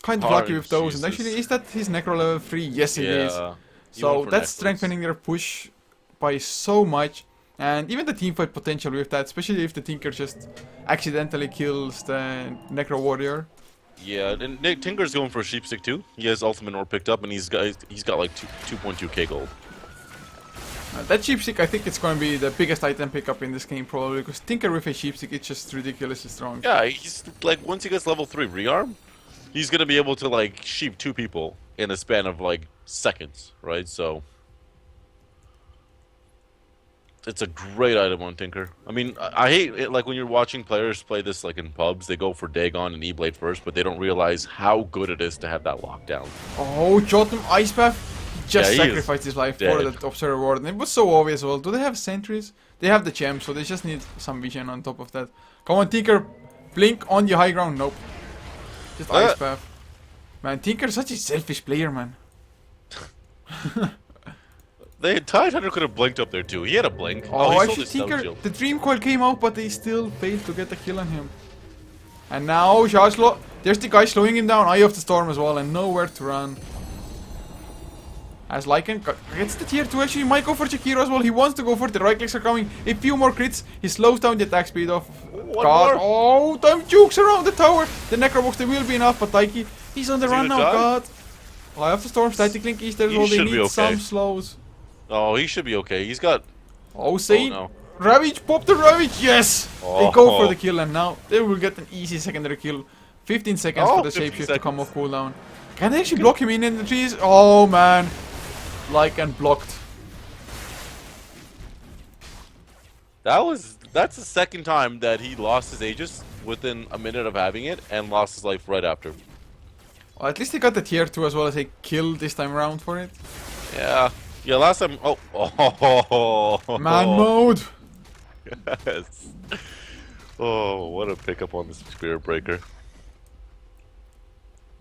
Kind of lucky with those. And actually, is that his Necro level 3? Yes, it is. So that's strengthening their push by so much. And even the teamfight potential with that, especially if the Tinker just accidentally kills the Necro Warrior. Yeah, and Tinker's going for a Sheepstick too. He has Ultimate Ore picked up, and he's got like 2.2k gold. That Sheepstick, I think it's going to be the biggest item pickup in this game probably, because Tinker with a Sheepstick, it's just ridiculously strong. Yeah, he's like, once he gets level 3 rearm, he's gonna be able to like sheep 2 people in a span of like seconds, right? So it's a great item on Tinker. I mean, I hate it, like when you're watching players play this like in pubs, they go for Dagon and E-Blade first, but they don't realize how good it is to have that lockdown. Oh, Jotum Ice Path! He just Yeah, sacrificed his life for that Observer Ward, and it was so obvious as well. Do they have sentries? They have the gem, so they just need some vision on top of that. Come on, Tinker! Blink on the high ground. Nope. Just Ice Path. Man, Tinker's such a selfish player, man. The Tidehunter could have blinked up there too. He had a blink. Oh, he actually, Tinker, the Dream Coil came out, but they still failed to get the kill on him. And now, Shashlo, there's the guy slowing him down, Eye of the Storm as well, and nowhere to run. As Lycan gets the tier 2, actually, he might go for Jakiro as well. He wants to go for it. The right clicks are coming. A few more crits. He slows down the attack speed of God. Oh, time jukes around the tower. The Necrobox, they will be enough, but Taiki, he's on the run now, God. Eye of the Storm, Static Link East there as well. They need some slows. Oh, he should be okay. He's got... Oh, Saint. Oh, no. Ravage, pop the Ravage, yes! Oh. They go for the kill, and now they will get an easy secondary kill. 15 seconds for the shapeshift to come off cooldown. Can they actually block him in the trees? Oh, man. And blocked. That's the second time that he lost his Aegis within a minute of having it and lost his life right after. Well, at least he got the tier 2 as well as a kill this time around for it. Yeah. Yeah, last time... Oh. Man mode! Yes. Oh, what a pickup on the Spirit Breaker.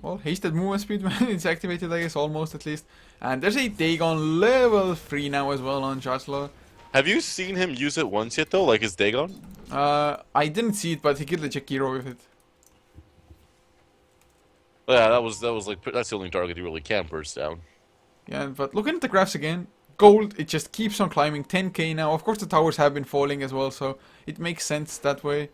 Well, hasted movement speed, man. It's activated, I guess, almost at least. And there's a Dagon level 3 now as well on Joshua. Have you seen him use it once yet, though? Like his Dagon? I didn't see it, but he killed the Jakiro with it. Yeah, that was like... That's the only target he really can burst down. Yeah, but looking at the graphs again, gold, it just keeps on climbing, 10k now. Of course the towers have been falling as well, so it makes sense that way.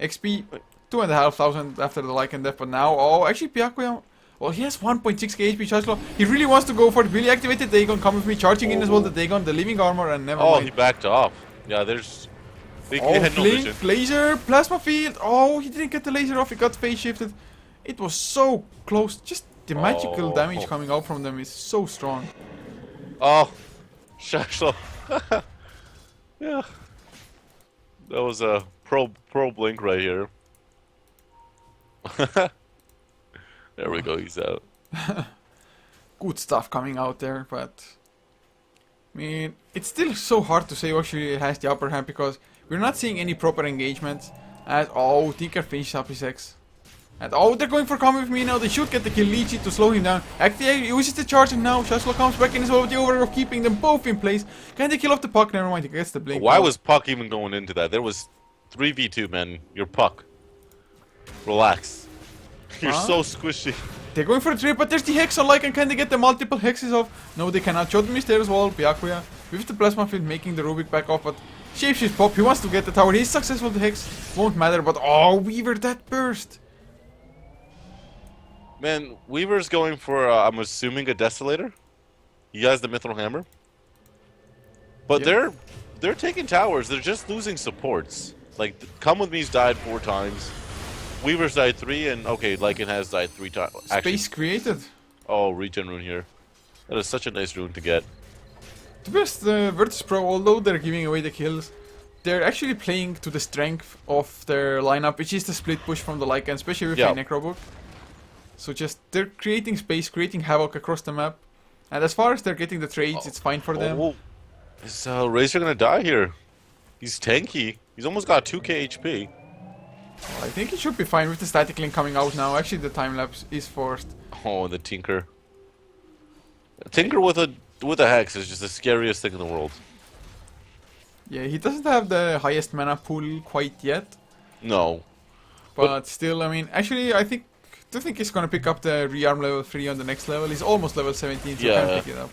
XP, 2,500 after the Lycan death, but now, oh, actually Byakuya, well, he has 1.6k HP charge. He really wants to go for it. Really activated Dagon, come with me, charging in as well, the Dagon, the living armor, and never mind. Oh, he backed off. Yeah, there's... They had no vision. Laser, plasma field, oh, he didn't get the laser off, he got phase shifted. It was so close, just... The magical damage coming out from them is so strong. Oh, Shashlo. Yeah. That was a pro blink right here. There we go, he's out. Good stuff coming out there, but... I mean, it's still so hard to say who actually has the upper hand because we're not seeing any proper engagements. As, oh, Tinker finished up his X. And oh, they're going for coming with me now. They should get the kill Lychee to slow him down. Actually, he uses the charge and now Shashlo comes back in as well with the overlord of keeping them both in place. Can they kill off the Puck? Never mind, he gets the blink. Why was Puck even going into that? There was 3v2, man. You're Puck. Relax. You're so squishy. They're going for a trip, but there's the Hex on Lycan. Can they get the multiple Hexes off? No, they cannot. Jotum is there as well. Byakuya with the Plasma Field making the Rubik back off, but Shapeshift pop. He wants to get the tower. He's successful. The Hex won't matter, but oh, Weaver, that burst. Man, Weaver's going for, I'm assuming, a Desolator. He has the Mithril Hammer. But they're taking towers. They're just losing supports. Like, Come With Me's died 4 times. Weaver's died 3, and okay, Lycan has died 3 times. Space created. Oh, regen rune here. That is such a nice rune to get. To be honest, Virtus.pro, although they're giving away the kills, they're actually playing to the strength of their lineup, which is the split push from the Lycan, especially with the Necrobook. So just, they're creating space, creating havoc across the map. And as far as they're getting the trades, it's fine for them. Is Razor gonna die here? He's tanky. He's almost got 2k HP. I think he should be fine with the static link coming out now. Actually, the time lapse is forced. Oh, the Tinker. Tinker with a Hex is just the scariest thing in the world. Yeah, he doesn't have the highest mana pool quite yet. No. But still, I mean, actually, I do think he's gonna pick up the rearm level 3 on the next level. He's almost level 17, so Yeah. can pick it up.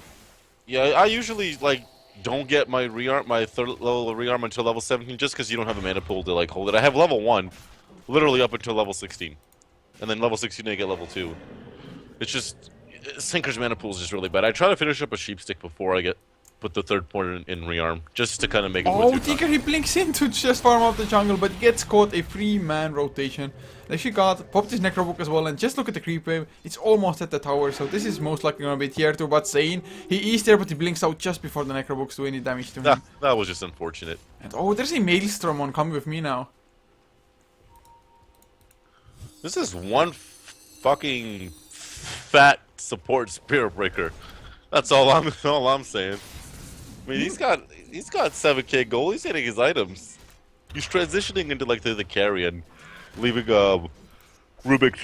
Yeah, I usually like don't get my third level rearm until level 17 just because you don't have a mana pool to like hold it. I have level 1, literally up until level 16, and then level 16 I get level 2. It's just Sinker's mana pool is just really bad. I try to finish up a sheep stick before I put the third point in rearm just to kind of make it. Oh, Tinker, he blinks in to just farm out the jungle, but he gets caught a 3-man rotation. Actually popped his Necrobook as well, and just look at the creep wave. It's almost at the tower, so this is most likely gonna be tier 2, but Zane, he is there, but he blinks out just before the Necrobooks do any damage to him. That was just unfortunate. And oh, there's a Maelstrom on Come With Me now. This is one fucking fat support Spirit Breaker. That's all I'm saying. I mean, he's got 7k gold. He's hitting his items. He's transitioning into like the carry and leaving Rubik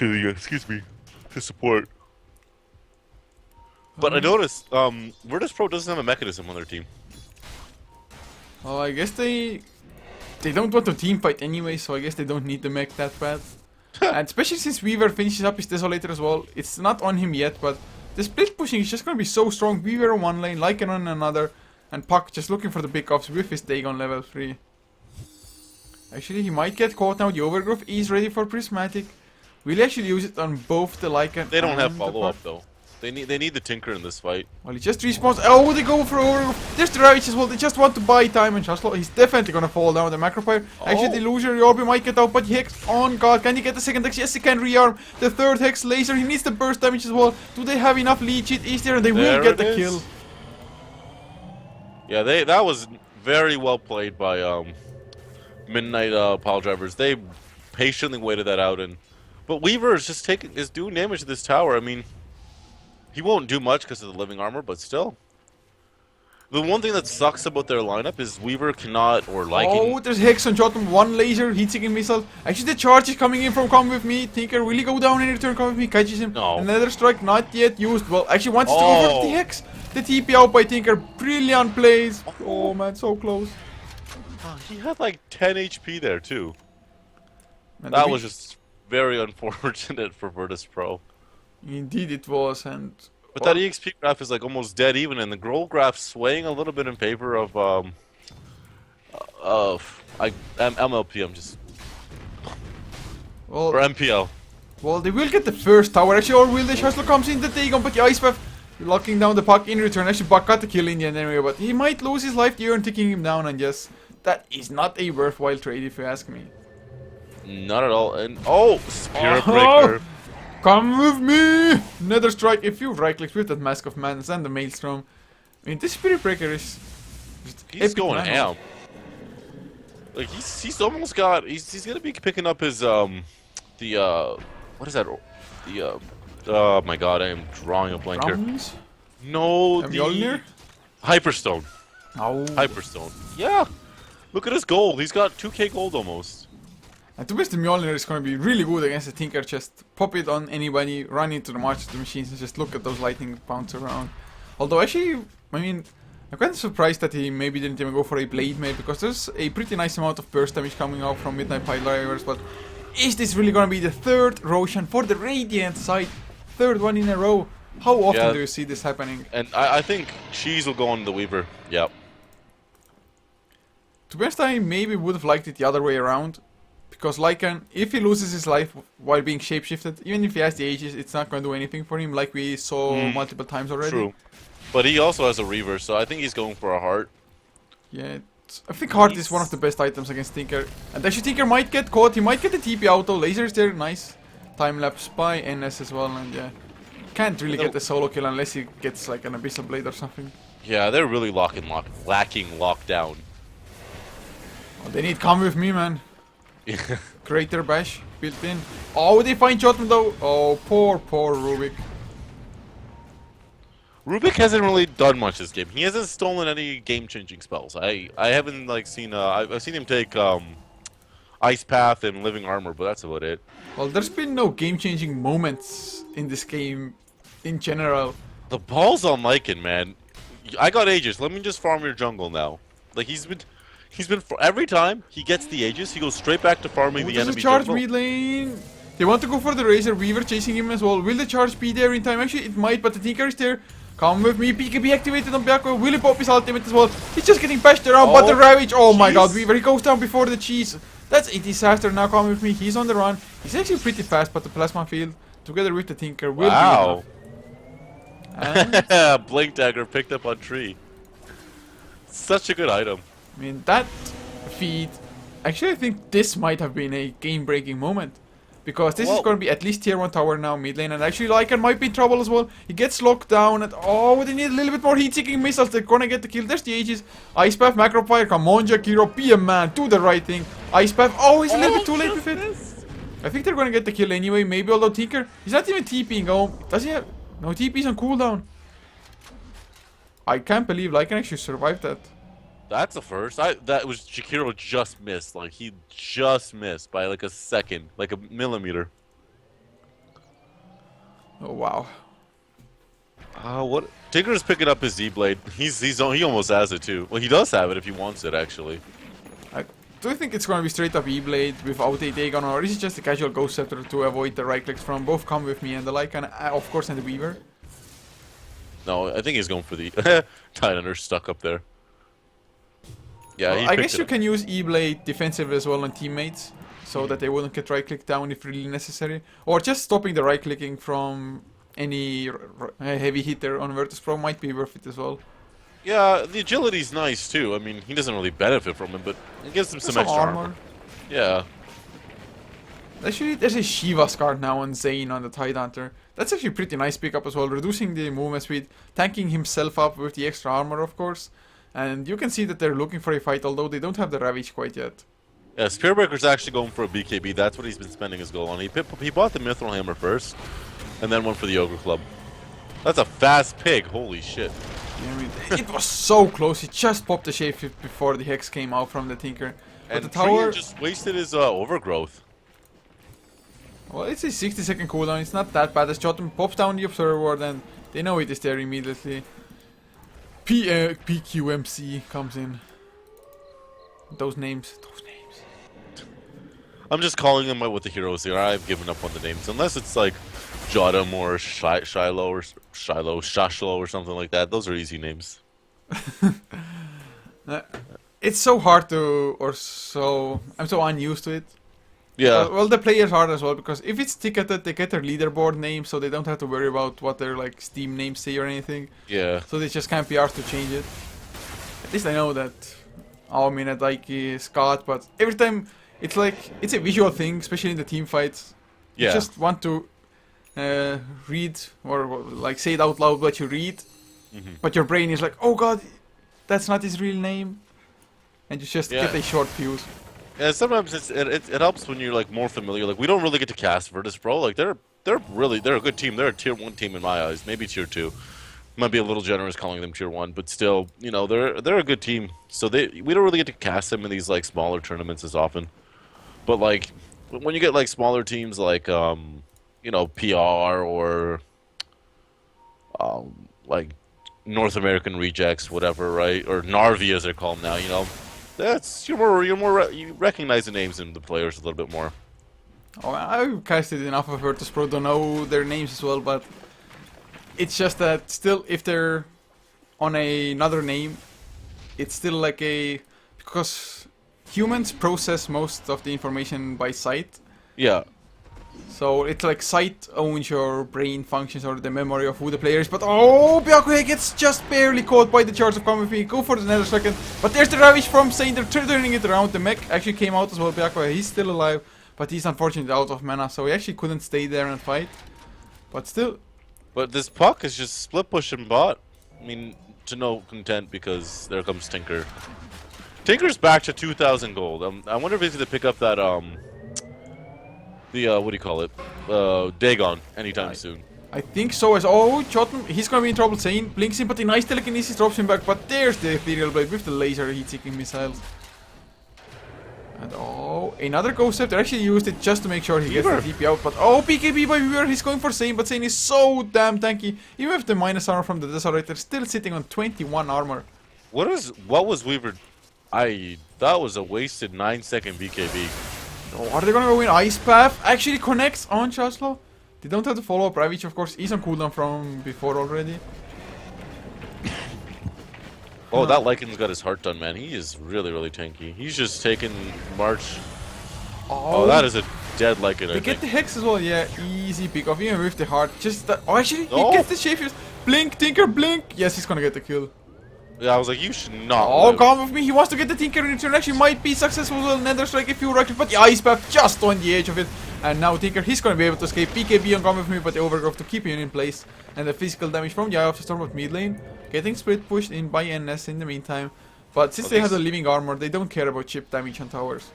to support. But I noticed Virtus.pro doesn't have a mechanism on their team. Well, I guess they don't want to team fight anyway, so I guess they don't need the mech that bad. And especially since Weaver finishes up his Desolator as well. It's not on him yet, but the split pushing is just gonna be so strong. Weaver on one lane, Lycan on another, and Puck just looking for the big offs with his Dagon level 3. Actually, he might get caught now. The Overgrowth is ready for Prismatic. Will he actually use it on both the Lycan? They don't have and follow up though. They need the Tinker in this fight. Well, he just respawns. Oh, they go for Overgrowth. There's the Ravage as well. They just want to buy time, and Chaslo, he's definitely gonna fall down. The Macropyre. Actually, the Illusionary Orb might get out, but Hex on God. Can he get the second Hex? Yes, he can rearm. The third Hex laser. He needs the burst damage as well. Do they have enough leech? It is there, and they will get the kill. Yeah, that was very well played by Midnight Pile Drivers. They patiently waited that out, but Weaver is just doing damage to this tower. I mean, he won't do much because of the living armor, but still. The one thing that sucks about their lineup is Weaver cannot or Oh, there's Hex on Jotum. One laser, heat-seeking missile. Actually, the charge is coming in from Come With Me. Tinker, will he go down in return? Come With Me catches him. No. Another strike not yet used. Well, actually wants to go for the Hex. The TP out by Tinker. Brilliant plays. Oh man, so close. He had like 10 HP there too. And that was just very unfortunate for Virtus.pro. Indeed it was, and... But that EXP graph is like almost dead even, and the gold graph swaying a little bit in favor of MLP. I'm just... Well, or MPL. Well, they will get the first tower actually, or will the Shaslo comes in the Dagon, but the Ice Path locking down the Puck in return. Actually, Puck got the kill in the end anyway, but he might lose his life here and taking him down, and yes, that is not a worthwhile trade if you ask me. Not at all, and Spirit Breaker. Come with me! Another strike. If you right-click with that Mask of Madness and the Maelstrom, I mean, this Spirit Breaker is... He's going ham. Like, he's almost got... He's gonna be picking up his, what is that? Oh my god, I am drawing a blank here. No, the... Mjolnir? Hyperstone. Oh. Hyperstone. Yeah! Look at his gold. He's got 2k gold almost. And to be honest, the Mjolnir is going to be really good against the Tinker. Just pop it on anybody, run into the March of the Machines, and just look at those lightning bounce around. Although actually, I mean, I'm kind of surprised that he maybe didn't even go for a Blade Mail, because there's a pretty nice amount of burst damage coming out from Midnight Pile Drivers, but is this really going to be the third Roshan for the Radiant side? Third one in a row. How often do you see this happening? And I think Cheese will go on the Weaver. Yep. To be honest, I maybe would have liked it the other way around. Because Lycan, if he loses his life while being shapeshifted, even if he has the Aegis, it's not going to do anything for him, like we saw multiple times already. True. But he also has a Reaver, so I think he's going for a Heart. Yeah, I think Heart is one of the best items against Tinker. And actually Tinker might get caught, he might get the TP auto, laser is there, nice. Time lapse by NS as well, and yeah. Can't really get the solo kill unless he gets like an Abyssal Blade or something. Yeah, they're really lacking lockdown. Oh, they need Come With Me, man. Crater Bash built in. Oh, they find Jotun though. Oh, poor Rubik. Rubik hasn't really done much this game. He hasn't stolen any game-changing spells. I haven't like seen I've seen him take Ice Path and Living Armor, but that's about it. Well, there's been no game-changing moments in this game in general. The ball's on Lycan, man. I got Aegis. Let me just farm your jungle now. Like he's been for every time he gets the Aegis, he goes straight back to farming the There's enemy a charge jungle. mid lane. They want to go for the Razor Weaver chasing him as well. Will the charge be there in time? Actually, it might, but the Tinker is there. Come with me. BKB activated on Byakuya. Will he pop his ultimate as well? He's just getting bashed around, but the Ravage. Oh my god, Weaver. He goes down before the cheese. That's a disaster. Now come with me. He's on the run. He's actually pretty fast, but the Plasma Field, together with the Tinker, will Wow. be enough. Blink Dagger picked up on tree. Such a good item. I mean, that feat, actually I think this might have been a game-breaking moment. Because this is going to be at least tier 1 tower now mid lane, and actually Lycan might be in trouble as well. He gets locked down, and oh, they need a little bit more heat-seeking missiles. They're going to get the kill. There's the Aegis. Ice Path, Macro Fire, come on Jakiro, be a man, do the right thing. Ice Path, oh, he's a little bit too late with it. I think they're going to get the kill anyway, maybe, although Tinker, he's not even TPing. Oh, does he have, no TP's on cooldown. I can't believe Lycan actually survived that. That's a first. That was Jakiro just missed. Like he just missed by like a second, like a millimeter. Oh wow. What? Tinker's picking up his Z-Blade. He almost has it too. Well, he does have it if he wants it actually. Do you think it's going to be straight up E-Blade without a Dagon, or is it just a casual Ghost Scepter to avoid the right clicks from both Come With Me and the Lycan, of course, and the Weaver? No, I think he's going for the Tidehunter stuck up there. Yeah, well, I guess you can use E-Blade defensive as well on teammates, so that they wouldn't get right click down if really necessary, or just stopping the right clicking from any heavy hitter on Virtus.pro might be worth it as well. Yeah, the agility's nice too. I mean, he doesn't really benefit from it, but it gives him some extra armor. Yeah. Actually, there's a Shiva's card now on Zane on the Tidehunter. That's actually a pretty nice pickup as well, reducing the movement speed, tanking himself up with the extra armor, of course. And you can see that they're looking for a fight, although they don't have the Ravage quite yet. Yeah, Spearbreaker's actually going for a BKB. That's what he's been spending his gold on. He bought the Mithril Hammer first, and then went for the Ogre Club. That's a fast pig. Holy shit. Yeah, I mean, it was so close. He just popped the shape before the Hex came out from the Tinker. But And the tower just wasted his Overgrowth. Well, it's a 60-second cooldown. It's not that bad. As Jotun pops down the Observer Ward, and they know it is there immediately. PQMC comes in. Those names. I'm just calling them out with the heroes here. I've given up on the names. Unless it's like Jotum or Shiloh or Shashlo or something like that. Those are easy names. It's so hard to, I'm so unused to it. Yeah. Well, the players are as well, because if it's ticketed, they get their leaderboard name, so they don't have to worry about what their like Steam names say or anything. Yeah. So they just can't be asked to change it. At least I know that. Oh, I mean, I like Scott, but every time it's like it's a visual thing, especially in the team fights. Yeah. You just want to read or like say it out loud what you read, but your brain is like, oh god, that's not his real name, and you just get a short fuse. Yeah, sometimes it helps when you're like more familiar. Like we don't really get to cast Virtus.pro. Like they're a good team. They're a tier 1 team in my eyes. Maybe tier 2. Might be a little generous calling them tier 1, but still, you know, they're a good team. So we don't really get to cast them in these like smaller tournaments as often. But like when you get like smaller teams like you know, PR or like North American Rejects, whatever, right? Or Narvi as they're called now, you know. You recognize the names and the players a little bit more. Oh, I've casted enough of Virtus.pro to know their names as well, but it's just that still, if they're on another name, it's still like because humans process most of the information by sight. Yeah. So it's like sight owns your brain functions or the memory of who the player is, but oh, Byakuya gets just barely caught by the charge of Come With Me. Go for the nether second, but there's the Ravage from Saint. They're turning it around. The mech actually came out as well. Byakuya, he's still alive, but he's unfortunately out of mana, so he actually couldn't stay there and fight. But still. But this puck is just split pushing bot. I mean, to no content because there comes Tinker. Tinker's back to 2,000 gold. I wonder if he's gonna pick up that what do you call it? Dagon anytime soon. I think so as... Oh, Jotun, he's gonna be in trouble. Zane blinks him, but the nice telekinesis drops him back. But there's the Ethereal Blade with the laser heat-seeking missiles. And oh, another Ghost Scepter. Actually used it just to make sure he gets the DP out. But oh, BKB by Weaver, he's going for Zane, but Zane is so damn tanky. Even with the minus armor from the Desolator, still sitting on 21 armor. What was Weaver? That was a wasted 9-second BKB. Oh, are they gonna go in? Ice Path actually connects on Chaslo. They don't have to follow up. Ravage, of course, is on cooldown from before already. Oh, that Lycan's got his heart done, man. He is really, really tanky. He's just taking March. Oh, that is a dead Lycan, They get the Hex as well, yeah. Easy pick off, even with the heart. Just that. Oh, actually, he gets the Shapeshifts. Blink, Tinker, blink. Yes, he's gonna get the kill. Yeah, I was like, you should not. Oh, come with me. He wants to get the Tinker in return. Actually, might be successful as well. Nether Strike if you rock it, but the Ice Path just on the edge of it. And now Tinker, he's gonna be able to escape. BKB on Come with me, but the Overgrowth to keep him in place. And the physical damage from the Eye of the Storm of mid lane. Getting split pushed in by NS in the meantime. But since they have the living armor, they don't care about chip damage on towers.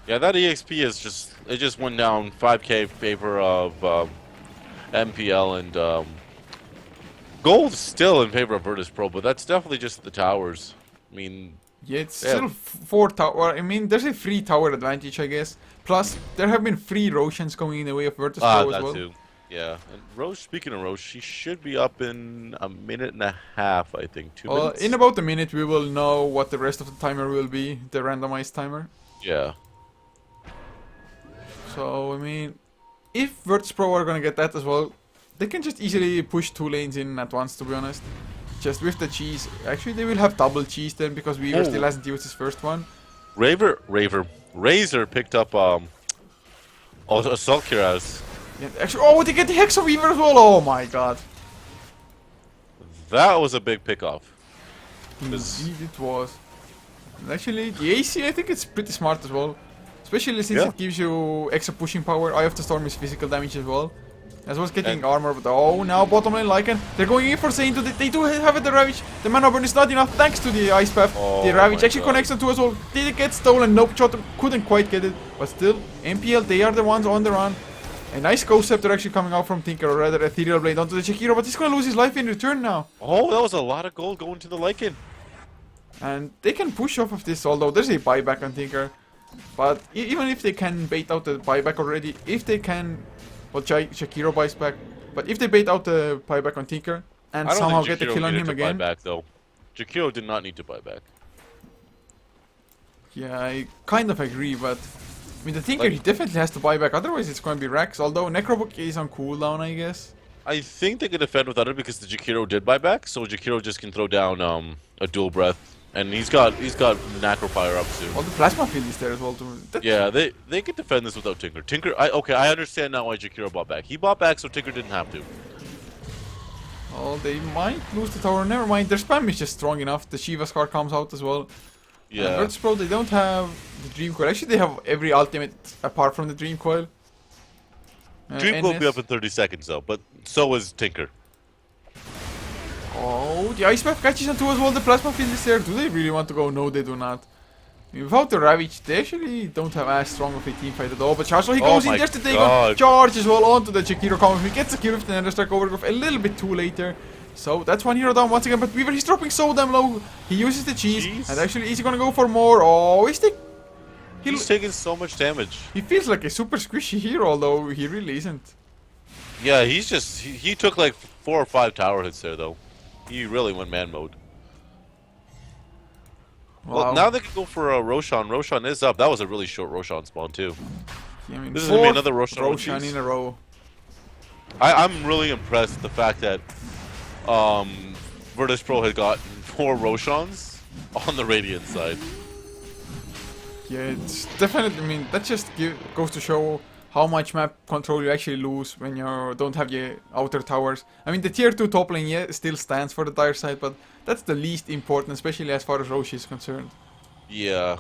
Yeah, that EXP is just went down 5k in favor of MPL and gold still in favor of Virtus.pro, but that's definitely just the towers. I mean, yeah, it's still 4 tower. I mean, there's a 3 tower advantage, I guess. Plus, there have been 3 Roshians going in the way of Virtus.pro as well. Too. Yeah, and Roche, speaking of Roche, she should be up in a minute and a half, I think. 2 minutes? In about a minute, we will know what the rest of the timer will be, the randomized timer. Yeah. So, I mean, if Virtus.pro are gonna get that as well, they can just easily push 2 lanes in at once, to be honest. Just with the cheese. Actually, they will have double cheese then, because Weaver still hasn't used his first one. Razor picked up, Assault Cuirass. Yeah, actually, oh, they get the Hex of Weaver as well. Oh my god. That was a big pickoff. Indeed it was. And actually, the AC, I think it's pretty smart as well. Especially since it gives you extra pushing power. Eye of the Storm is physical damage as well. As well as getting armor, but oh, now bottom lane Lycan. They're going in for Zane. They do have the Ravage. The mana burn is not enough thanks to the Ice Path. The Ravage actually connects on 2 as well. Did it get stolen? Nope, Chotum couldn't quite get it. But still, MPL, they are the ones on the run. A nice Ghost Scepter actually coming out from Tinker, or rather Ethereal Blade onto the Shakiro, but he's gonna lose his life in return now. Oh, that was a lot of gold going to the Lycan. And they can push off of this, although there's a buyback on Tinker. But even if they can bait out the buyback already, if they can... Well, Shakiro buys back, but if they bait out the buyback on Tinker, and somehow get the kill on him again... Buy back, though. Shakiro did not need to buy back. Yeah, I kind of agree, but... I mean, the Tinker, he definitely has to buy back, otherwise it's going to be Rax, although Necrobook is on cooldown, I guess. I think they can defend without it because the Jakiro did buy back, so Jakiro just can throw down a dual breath, and he's got Necrofire up soon. Well, the Plasma Field is there as well too. Yeah, they can defend this without Tinker. Okay, I understand now why Jakiro bought back. He bought back so Tinker didn't have to. Oh, they might lose the tower. Never mind, their spam is just strong enough. The Shiva Scar comes out as well. Yeah. Virtus.pro, they don't have the Dream Coil. Actually, they have every ultimate apart from the Dream Coil. Dream Coil will be up in 30 seconds though, but so is Tinker. Oh, the Ice Path catches on 2 as well. The Plasma Field is there. Do they really want to go? No, they do not. I mean, without the Ravage, they actually don't have as strong of a team fight at all. But Charles, he goes in just to take on charge as well onto the Shakiro combo. He gets the kill with the Nether Strike Overgrowth a little bit too later. So that's 1 hero down once again, but Weaver, he's dropping so damn low. He uses the cheese, and actually is he gonna go for more? Oh, he's taking so much damage. He feels like a super squishy hero, although he really isn't. Yeah, he took like 4 or 5 tower hits there though. He really went man mode. Wow. Well, now they can go for a Roshan. Roshan is up. That was a really short Roshan spawn too. Yeah, I mean, this is gonna be another Roshan in a row. I'm really impressed with the fact that Virtus.pro had gotten 4 Roshans on the Radiant side. Yeah, it's definitely, I mean, that just goes to show how much map control you actually lose when you don't have your outer towers. I mean, the tier 2 top lane, yeah, still stands for the dire side, but that's the least important, especially as far as Roche is concerned. Yeah.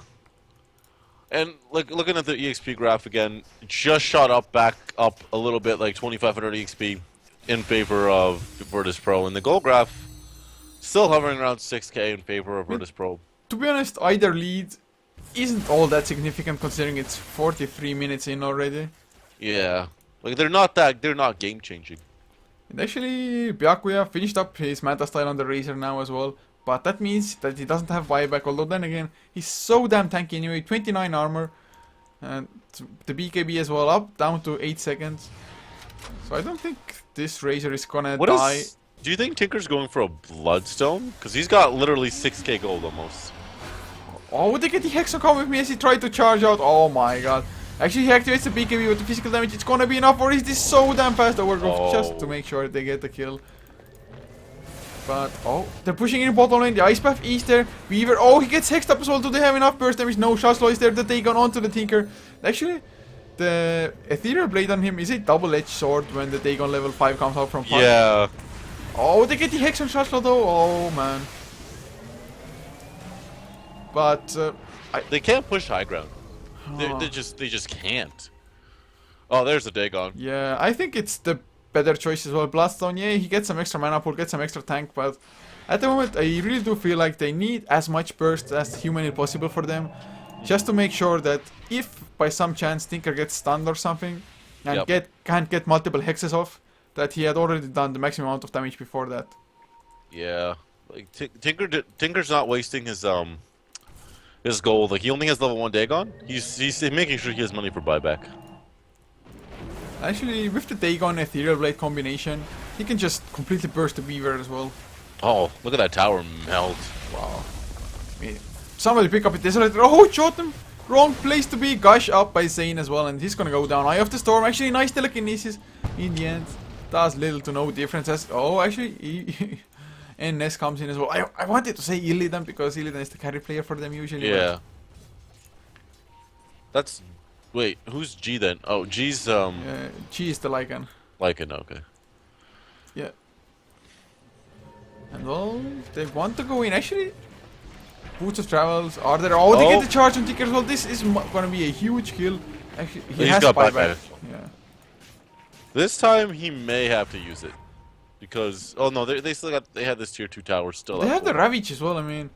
And like looking at the EXP graph again, just shot back up a little bit, like 2500 EXP in favor of Virtus.pro, and the goal graph still hovering around 6k in favor of Virtus.pro. To be honest, either lead isn't all that significant considering it's 43 minutes in already. Yeah, like they're not game changing. And actually, Byakuya finished up his meta style on the Razor now as well. But that means that he doesn't have buyback, although then again, he's so damn tanky anyway. 29 armor. And the BKB as well up, down to 8 seconds. So I don't think this Razor is gonna die. Do you think Tinker's going for a Bloodstone? Because he's got literally 6k gold almost. Oh, they get the Hex on come with me as he tried to charge out. Oh my god. Actually, he activates the BKB with the physical damage. It's gonna be enough, or is this so damn fast overgrowth just to make sure they get the kill? But, oh, they're pushing in bottom lane. The Ice Path is there. Weaver, oh, he gets hexed up as well. Do they have enough burst damage? No, Shaslo is there. The Dagon onto the Tinker. Actually, the Ethereal Blade on him is a double-edged sword when the Dagon level 5 comes out from far. Yeah. Oh, they get the Hex on Shaslo though. Oh, man. But, they can't push high ground. They just can't. Oh, there's the Dagon. Yeah, I think it's the better choice as well. Bloodstone, yeah, he gets some extra mana pool, gets some extra tank, but at the moment I really do feel like they need as much burst as humanly possible for them, just to make sure that if by some chance Tinker gets stunned or something and can't get multiple hexes off, that he had already done the maximum amount of damage before that. Yeah, like Tinker's not wasting his gold. Like he only has level 1 Dagon. He's making sure he has money for buyback. Actually, with the Dagon Ethereal Blade combination, he can just completely burst the Weaver as well. Oh, look at that tower melt. Wow. Somebody pick up a Desolator. Oh, shot him! Wrong place to be. Gush up by Zane as well, and he's gonna go down. Eye of the Storm. Actually, nice telekinesis in the end. Does little to no difference. As oh, actually, and Ness comes in as well. I wanted to say Illidan because Illidan is the carry player for them usually. Yeah. That's... Wait, who's G then? Oh, G's G is the Lycan. Lycan, okay. Yeah. And well, they want to go in. Actually, Boots of Travels are there. Oh, they get the charge on Tinker as well. This is gonna be a huge kill. Actually, he has got buyback. Yeah. This time he may have to use it. Because oh no, they had this tier 2 tower still. They have the Ravage as well, I mean.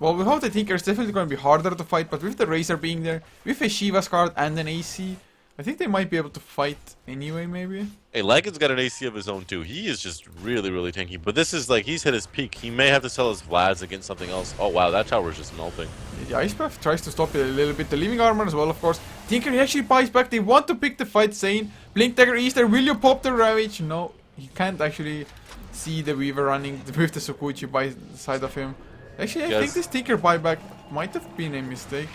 Well, without the Tinker, it's definitely going to be harder to fight, but with the Razor being there, with a Shiva's card and an AC, I think they might be able to fight anyway, maybe. Hey, Lycan's got an AC of his own too. He is just really, really tanky. But this is like, he's hit his peak. He may have to sell his Vlads against something else. Oh wow, that tower is just melting. The Ice Path tries to stop it a little bit. The Living Armor as well, of course. Tinker, he actually buys back. They want to pick the fight, Zane. Blink Dagger is there. Will you pop the Ravage? No, he can't actually see the Weaver running with the Sukuchi by the side of him. Actually, I think this Tinker buyback might have been a mistake.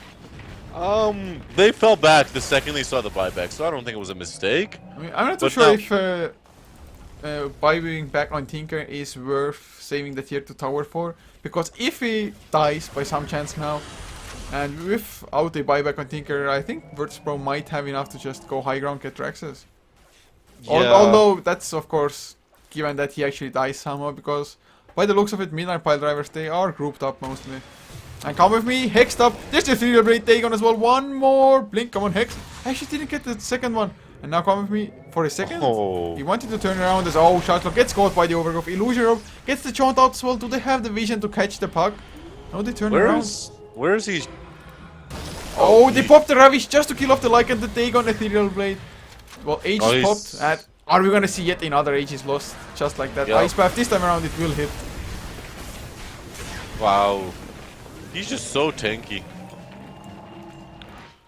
They fell back the second they saw the buyback, so I don't think it was a mistake. I mean, I'm not too sure if buying back on Tinker is worth saving the tier 2 tower for, because if he dies by some chance now, and without a buyback on Tinker, I think Virtus.pro might have enough to just go high ground, get Traxxas. Yeah. Although that's of course given that he actually dies somehow, because by the looks of it, Midnight Pile Drivers, they are grouped up mostly. And come with me, Hexed up. There's the Ethereal Blade Dagon as well. One more. Blink, come on, Hex. I actually didn't get the second one. And now come with me for a second. Oh. He wanted to turn around as Shotlock gets caught by the Overgrowth. Illusion Robe gets the Chaunt out as well. Do they have the vision to catch the puck? No, they turn around. Where is he? Oh, they popped the Ravish just to kill off the Lycan, the Dagon Ethereal Blade. Well, Age is popped. And are we gonna see yet another Age is lost? Just like that. Ice Path, this time around it will hit. Wow. He's just so tanky.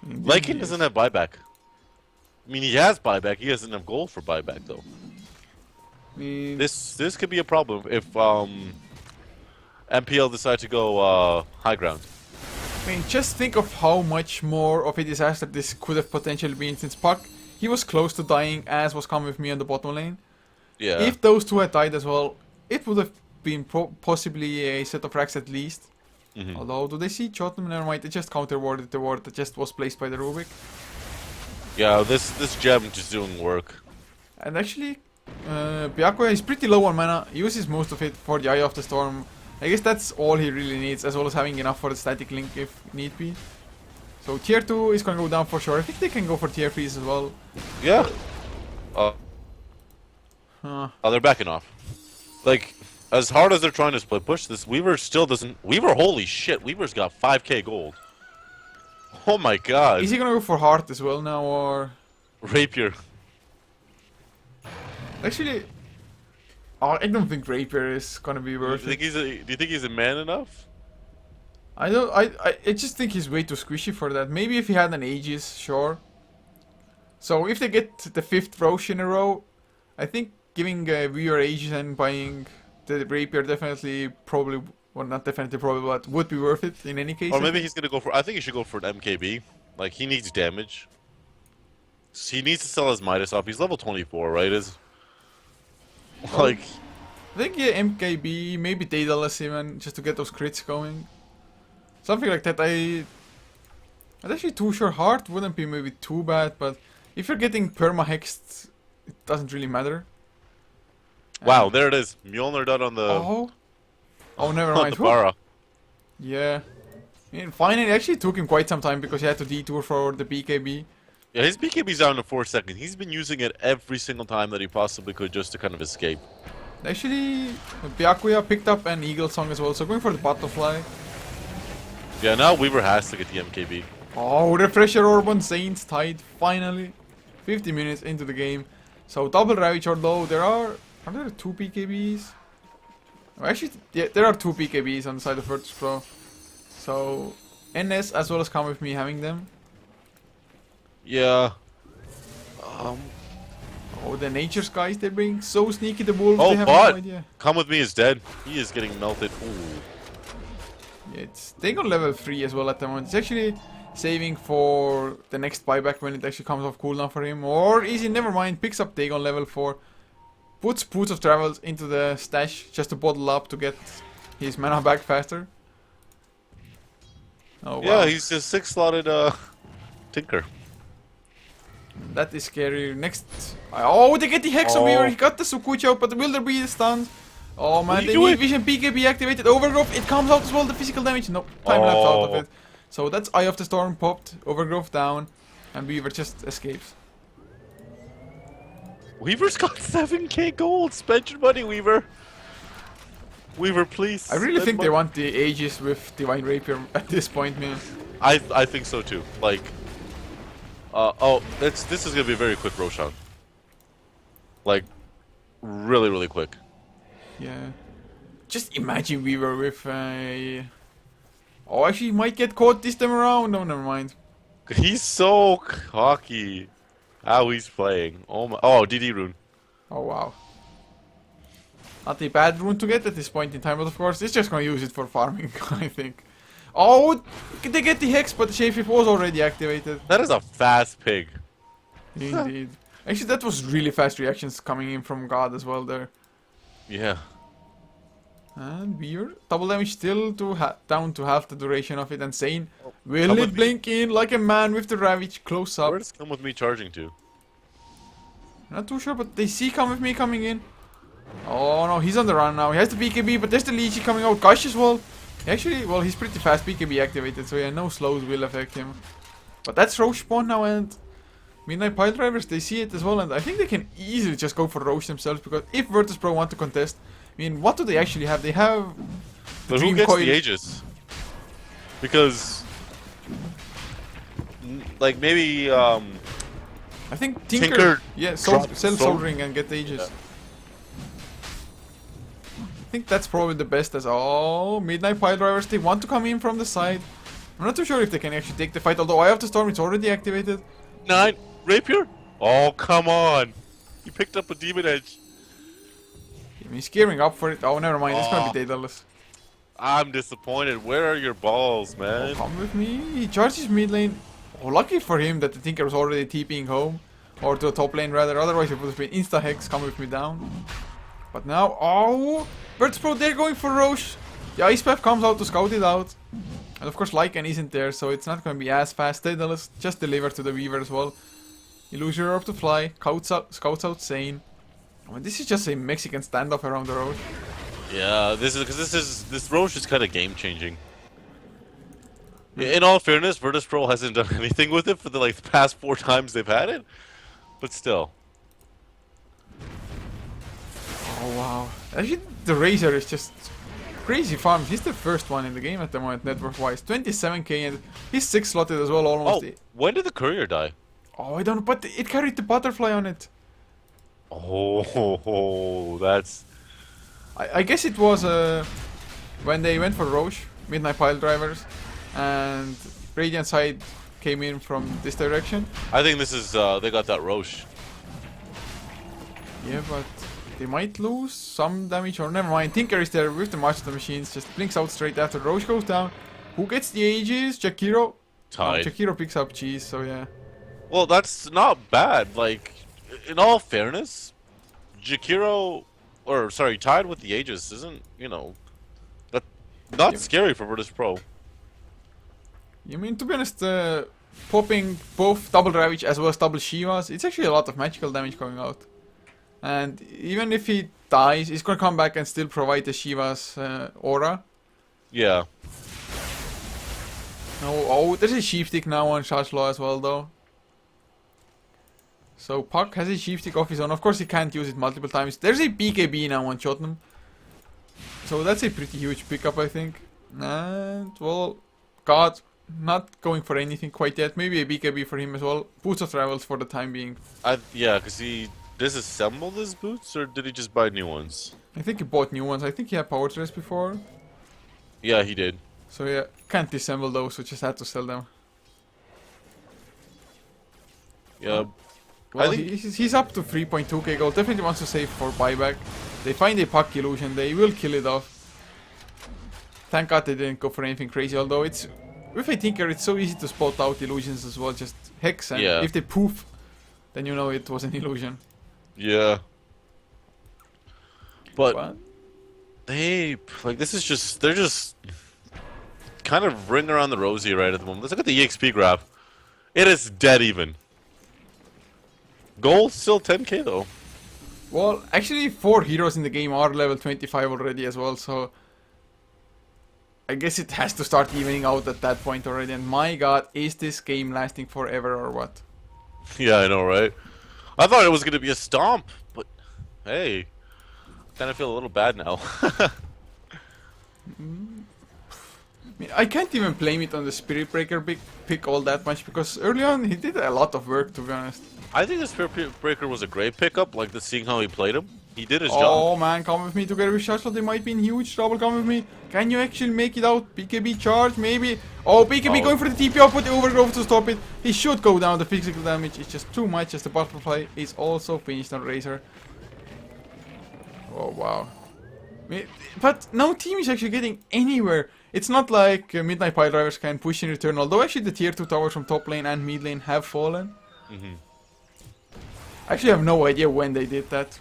Lycan doesn't have buyback. I mean, he has buyback. He doesn't have gold for buyback, though. This could be a problem if MPL decide to go high ground. I mean, just think of how much more of a disaster this could have potentially been, since Puck, he was close to dying, as was coming with me on the bottom lane. Yeah. If those two had died as well, it would have been possibly a set of racks at least. Although, do they see Chotum? Never mind, they just counter-warded the ward that just was placed by the Rubik. Yeah, this gem just doing work. And actually, Byakuya is pretty low on mana, uses most of it for the Eye of the Storm. I guess that's all he really needs, as well as having enough for the static link if need be. So tier 2 is gonna go down for sure. I think they can go for tier 3s as well. Yeah. They're backing off. Like, as hard as they're trying to split push, this Weaver still doesn't... Weaver, holy shit, Weaver's got 5k gold. Oh my god. Is he gonna go for Heart as well now, or...? Rapier. Actually, Oh, I don't think Rapier is gonna be Do you worth think it. do you think he's a man enough? I don't. I just think he's way too squishy for that. Maybe if he had an Aegis, sure. So if they get the 5th Roche in a row, I think giving Weaver Aegis and buying the Rapier definitely, probably, well, not definitely, probably, but would be worth it in any case. Or I maybe think. he's gonna go for. I think he should go for an MKB. Like he needs damage. He needs to sell his Midas off. He's level 24, right? Is Well, like I think yeah, MKB, maybe Daedalus even, just to get those crits going. Something like that. I'm actually too sure Heart wouldn't be maybe too bad, but if you're getting perma-hexed, it doesn't really matter. wow, there it is. Mjolnir done on the Oh, never on mind. the Bara. Yeah. And finally, it actually took him quite some time because he had to detour for the BKB. Yeah, his BKB's down to 4 seconds. He's been using it every single time that he possibly could just to kind of escape. Actually, Byakuya picked up an Eagle Song as well, so going for the Butterfly. Yeah, now Weaver has to get the MKB. Oh, Refresher Orb on Saints tied, finally. 50 minutes into the game. So double Ravage, although are there 2 BKBs? Oh, actually, yeah, there are 2 BKBs on the side of Virtus.pro. So, NS as well as Come With Me having them. Yeah. Oh, the Nature Skies they bring. So sneaky, the Wolves, Oh, they have but no idea. Come With Me is dead. He is getting melted. Ooh. Yeah, it's they got level 3 as well at the moment. It's actually saving for the next buyback when it actually comes off cooldown for him. Or easy, never mind, picks up Dagon level 4. Puts Boots of Travels into the stash just to bottle up to get his mana back faster. Oh wow. Yeah, he's just 6-slotted Tinker. That is scary. Next. Oh, they get the Hex over here. Oh. He got the Sukuchi out, but will there be the stuns? Oh man, What are they you need doing? Vision BKB activated. Overgrowth, it comes out as well, the physical damage. Nope, time lapse out of Oh. it. So that's Eye of the Storm popped, Overgrowth down, and Weaver just escapes. Weaver's got 7k gold. Spend your money, Weaver. Weaver, please. I really spend think they money. want the Aegis with Divine Rapier at this point, man. I think so too. Like, oh, this is gonna be a very quick Roshan. Like, really quick. Yeah. Just imagine Weaver with a... Oh, actually, he might get caught this time around. No, never mind. He's so cocky. How he's playing. Oh my. Oh, DD rune. Oh, wow. Not a bad rune to get at this point in time, but of course, it's just gonna use it for farming, I think. Oh, they get the Hex, but the Shapeshift was already activated. That is a fast pig. Indeed. Actually, that was really fast reactions coming in from God as well there. Yeah. And Weird. Double damage still to down to half the duration of it. And Sane, will Come it with me. blink in like a man with the Ravage close up? Where does Come With Me charging to? Not too sure, but they see Come With Me coming in. Oh no, he's on the run now. He has the BKB, but there's the Lychee coming out. Gush as well. Actually, well, he's pretty fast BKB activated, so yeah, no slows will affect him. But that's Roche spawn now, and Midnight Pile Drivers, they see it as well, and I think they can easily just go for Roche themselves, because if Virtus.pro want to contest, I mean, what do they actually have? They have the But who Dream gets Coil. the Aegis? Because, like maybe I think Tinker, Tinker yeah, drop self-soldering and get the Aegis. Yeah. I think that's probably the best as all. Midnight Pile Drivers, they want to come in from the side. I'm not too sure if they can actually take the fight, although Eye of the Storm is already activated. 9 Rapier. Oh come on! He picked up a Demon Edge. He's gearing up for it. Oh, never mind, it's gonna be Daedalus. I'm disappointed. Where are your balls, man? Come with me. He charges mid lane. Oh, lucky for him that the Tinker was already TPing home. Or to the top lane rather. Otherwise it would have been insta-hex, come with me down. But now, oh! Virtus.pro, they're going for Roche. The Ice Path comes out to scout it out. And of course Lycan isn't there, so it's not going to be as fast. Daedalus just delivered to the Weaver as well. Illusion Orb to fly. Scouts out Sane. I mean, this is just a Mexican standoff around the road. Yeah, this Roche is kind of game changing. In all fairness, Virtus.pro hasn't done anything with it for the past 4 times they've had it, but still. Oh wow. Actually, the Razor is just crazy farm. He's the first one in the game at the moment, net worth wise. 27k, and he's 6 slotted as well, almost. Oh, when did the courier die? Oh, I don't know, but it carried the butterfly on it. Oh, that's I guess it was when they went for Roche, Midnight Pile Drivers, and Radiant side came in from this direction. I think this is they got that Roche. Yeah, but they might lose some damage, or never mind. Tinker is there with the March of the Machines, just blinks out straight after Roche goes down. Who gets the Aegis? Jakiro? Tied. Jakiro picks up cheese, so yeah. Well, that's not bad. Like, in all fairness, Jakiro, or sorry, tied with the Aegis isn't, you know, that not scary for Virtus.pro. You mean, to be honest, popping both double Ravage as well as double Shivas, it's actually a lot of magical damage going out. And even if he dies, he's gonna come back and still provide the Shiva's aura. Yeah. Oh, there's a sheep stick now on Shashlo as well, though. So Puck has a sheep stick of his own. Of course, he can't use it multiple times. There's a BKB now on Jotun. So that's a pretty huge pickup, I think. And, well, God, not going for anything quite yet. Maybe a BKB for him as well. Boots of Travels for the time being. Yeah, because he disassembled his boots, or did he just buy new ones? I think he bought new ones. I think he had Power Dress before. Yeah, he did. So yeah, can't disassemble those, so just had to sell them. Yeah. Well, I think he's up to 3.2k gold. Definitely wants to save for buyback. They find a Puck illusion. They will kill it off. Thank God they didn't go for anything crazy. Although it's with a Tinker, it's so easy to spot out illusions as well. Just Hex, and if they poof, then you know it was an illusion. Yeah. But What? they like this is just they're just kind of ring around the rosy right at the moment. Let's look at the EXP graph. It is dead even. Gold still 10k though. Well, actually 4 heroes in the game are level 25 already as well, so I guess it has to start evening out at that point already. And my God, is this game lasting forever or what? Yeah, I know, right? I thought it was gonna be a stomp, but hey, kind of feel a little bad now. I mean, I can't even blame it on the Spirit Breaker pick all that much, because early on he did a lot of work, to be honest. I think the Spirit Breaker was a great pickup, like seeing how he played him. He did his job. Oh man, come with me together with Shashlo. They might be in huge trouble. Come with me. Can you actually make it out? BKB charge, maybe. Oh, BKB going for the TP up with the Overgrowth to stop it. He should go down. The physical damage is just too much, as the butterfly is also finished on Razor. Oh wow. But no team is actually getting anywhere. It's not like Midnight Pile Drivers can push in return, although actually the tier 2 towers from top lane and mid lane have fallen. I actually have no idea when they did that.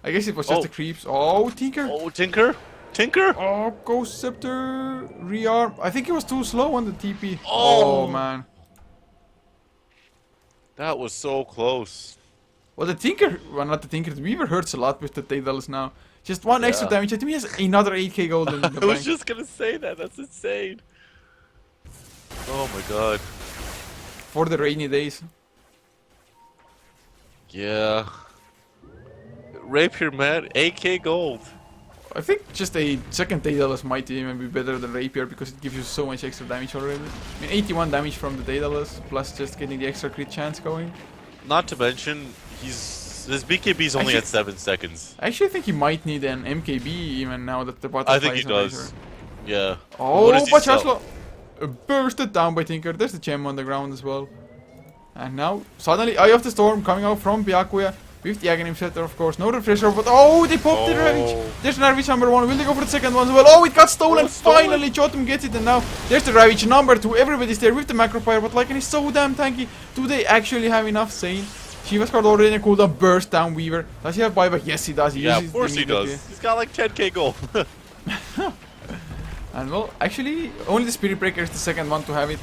I guess it was just the creeps. Oh, Tinker! Oh, Tinker! Tinker! Oh, Ghost Scepter! Rearm. I think it was too slow on the TP. Oh. Oh man. That was so close. Well, the Tinker, well, not the Tinker, the Weaver hurts a lot with the Daedalus now. Just one extra damage. I think he has another 8k gold in the bank. I was just gonna say that. That's insane. Oh my God. For the rainy days. Yeah. Rapier, man. 8k gold. I think just a second Daedalus might even be better than Rapier, because it gives you so much extra damage already. I mean, 81 damage from the Daedalus, plus just getting the extra crit chance going. Not to mention, his BKB is only at 7 seconds. I actually think he might need an MKB even now that the butterfly I think he does. Razor. Yeah. Oh, but Shashlo bursted down by Tinker. There's the gem on the ground as well. And now, suddenly, Eye of the Storm coming out from Byakuya with the Aghanim Scepter, of course. No refresher, but oh, they popped the Ravage. There's Ravage number 1. Will they go for the second one as well? Oh, it got stolen. Finally, Jotum gets it, and now there's the Ravage number 2. Everybody's there with the Macro Fire, but Lycan is so damn tanky. Do they actually have enough Sane? Shiva's card already in a cooldown. Burst down Weaver. Does he have buyback? Yes, he does. He yeah, uses of course he does. He's got like 10k gold. And well, actually, only the Spirit Breaker is the second one to have it.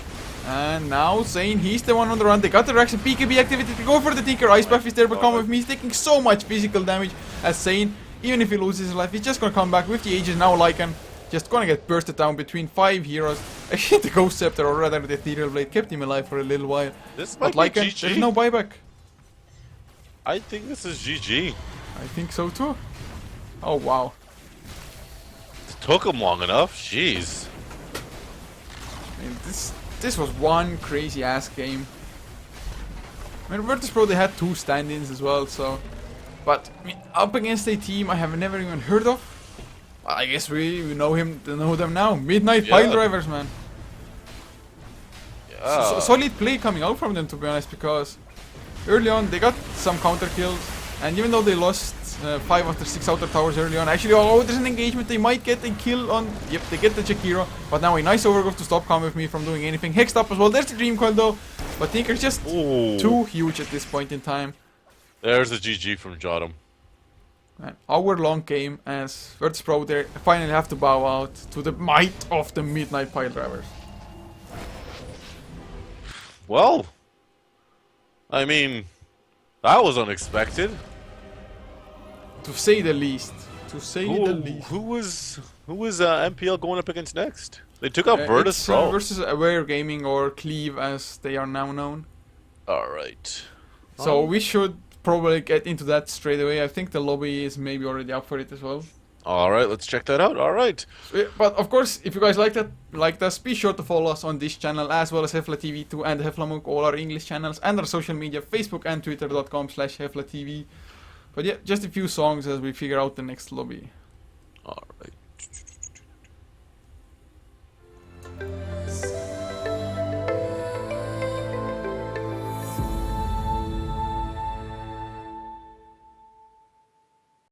And now Zane, he's the one on the run. They got the reaction. PKB activated. They go for the Tinker. Ice Buff is there, but come with me. He's taking so much physical damage as Zane. Even if he loses his life, he's just gonna come back with the Aegis. Now Lycan just gonna get bursted down between 5 heroes. Actually, the Ghost Scepter, or rather the Ethereal Blade, kept him alive for a little while. This But might be Lycan, GG. there's no buyback. I think this is GG. I think so too. Oh wow. It took him long enough. Jeez. I mean, this was one crazy ass game. I mean, Virtus.pro, they had 2 stand-ins as well, so But I mean, up against a team I have never even heard of. Well, I guess we know them now. Midnight Pile Drivers, man. Solid play coming out from them, to be honest, because early on they got some counter kills, and even though they lost 5 after 6 outer towers early on, actually, oh, there's an engagement, they might get a kill on. Yep, they get the Jakiro, but now a nice overgrowth to stop Calm with me from doing anything. Hextop as well, there's the Dream Coil though, but Tinker's just too huge at this point in time. There's the GG from Jotum. An hour-long game as Virtus.pro they finally have to bow out to the might of the Midnight Pile Drivers. Well, I mean, that was unexpected. To say the least. To say the least. Who was MPL going up against next? They took out Virtus.pro. Versus Aware Gaming, or Cleave as they are now known. Alright. So we should probably get into that straight away. I think the lobby is maybe already up for it as well. Alright, let's check that out. Alright. But of course, if you guys like us, be sure to follow us on this channel as well as Heflatv 2 and Heflamuk, all our English channels, and our social media, Facebook and Twitter.com/Heflatv. But yeah, just a few songs as we figure out the next lobby. Alright.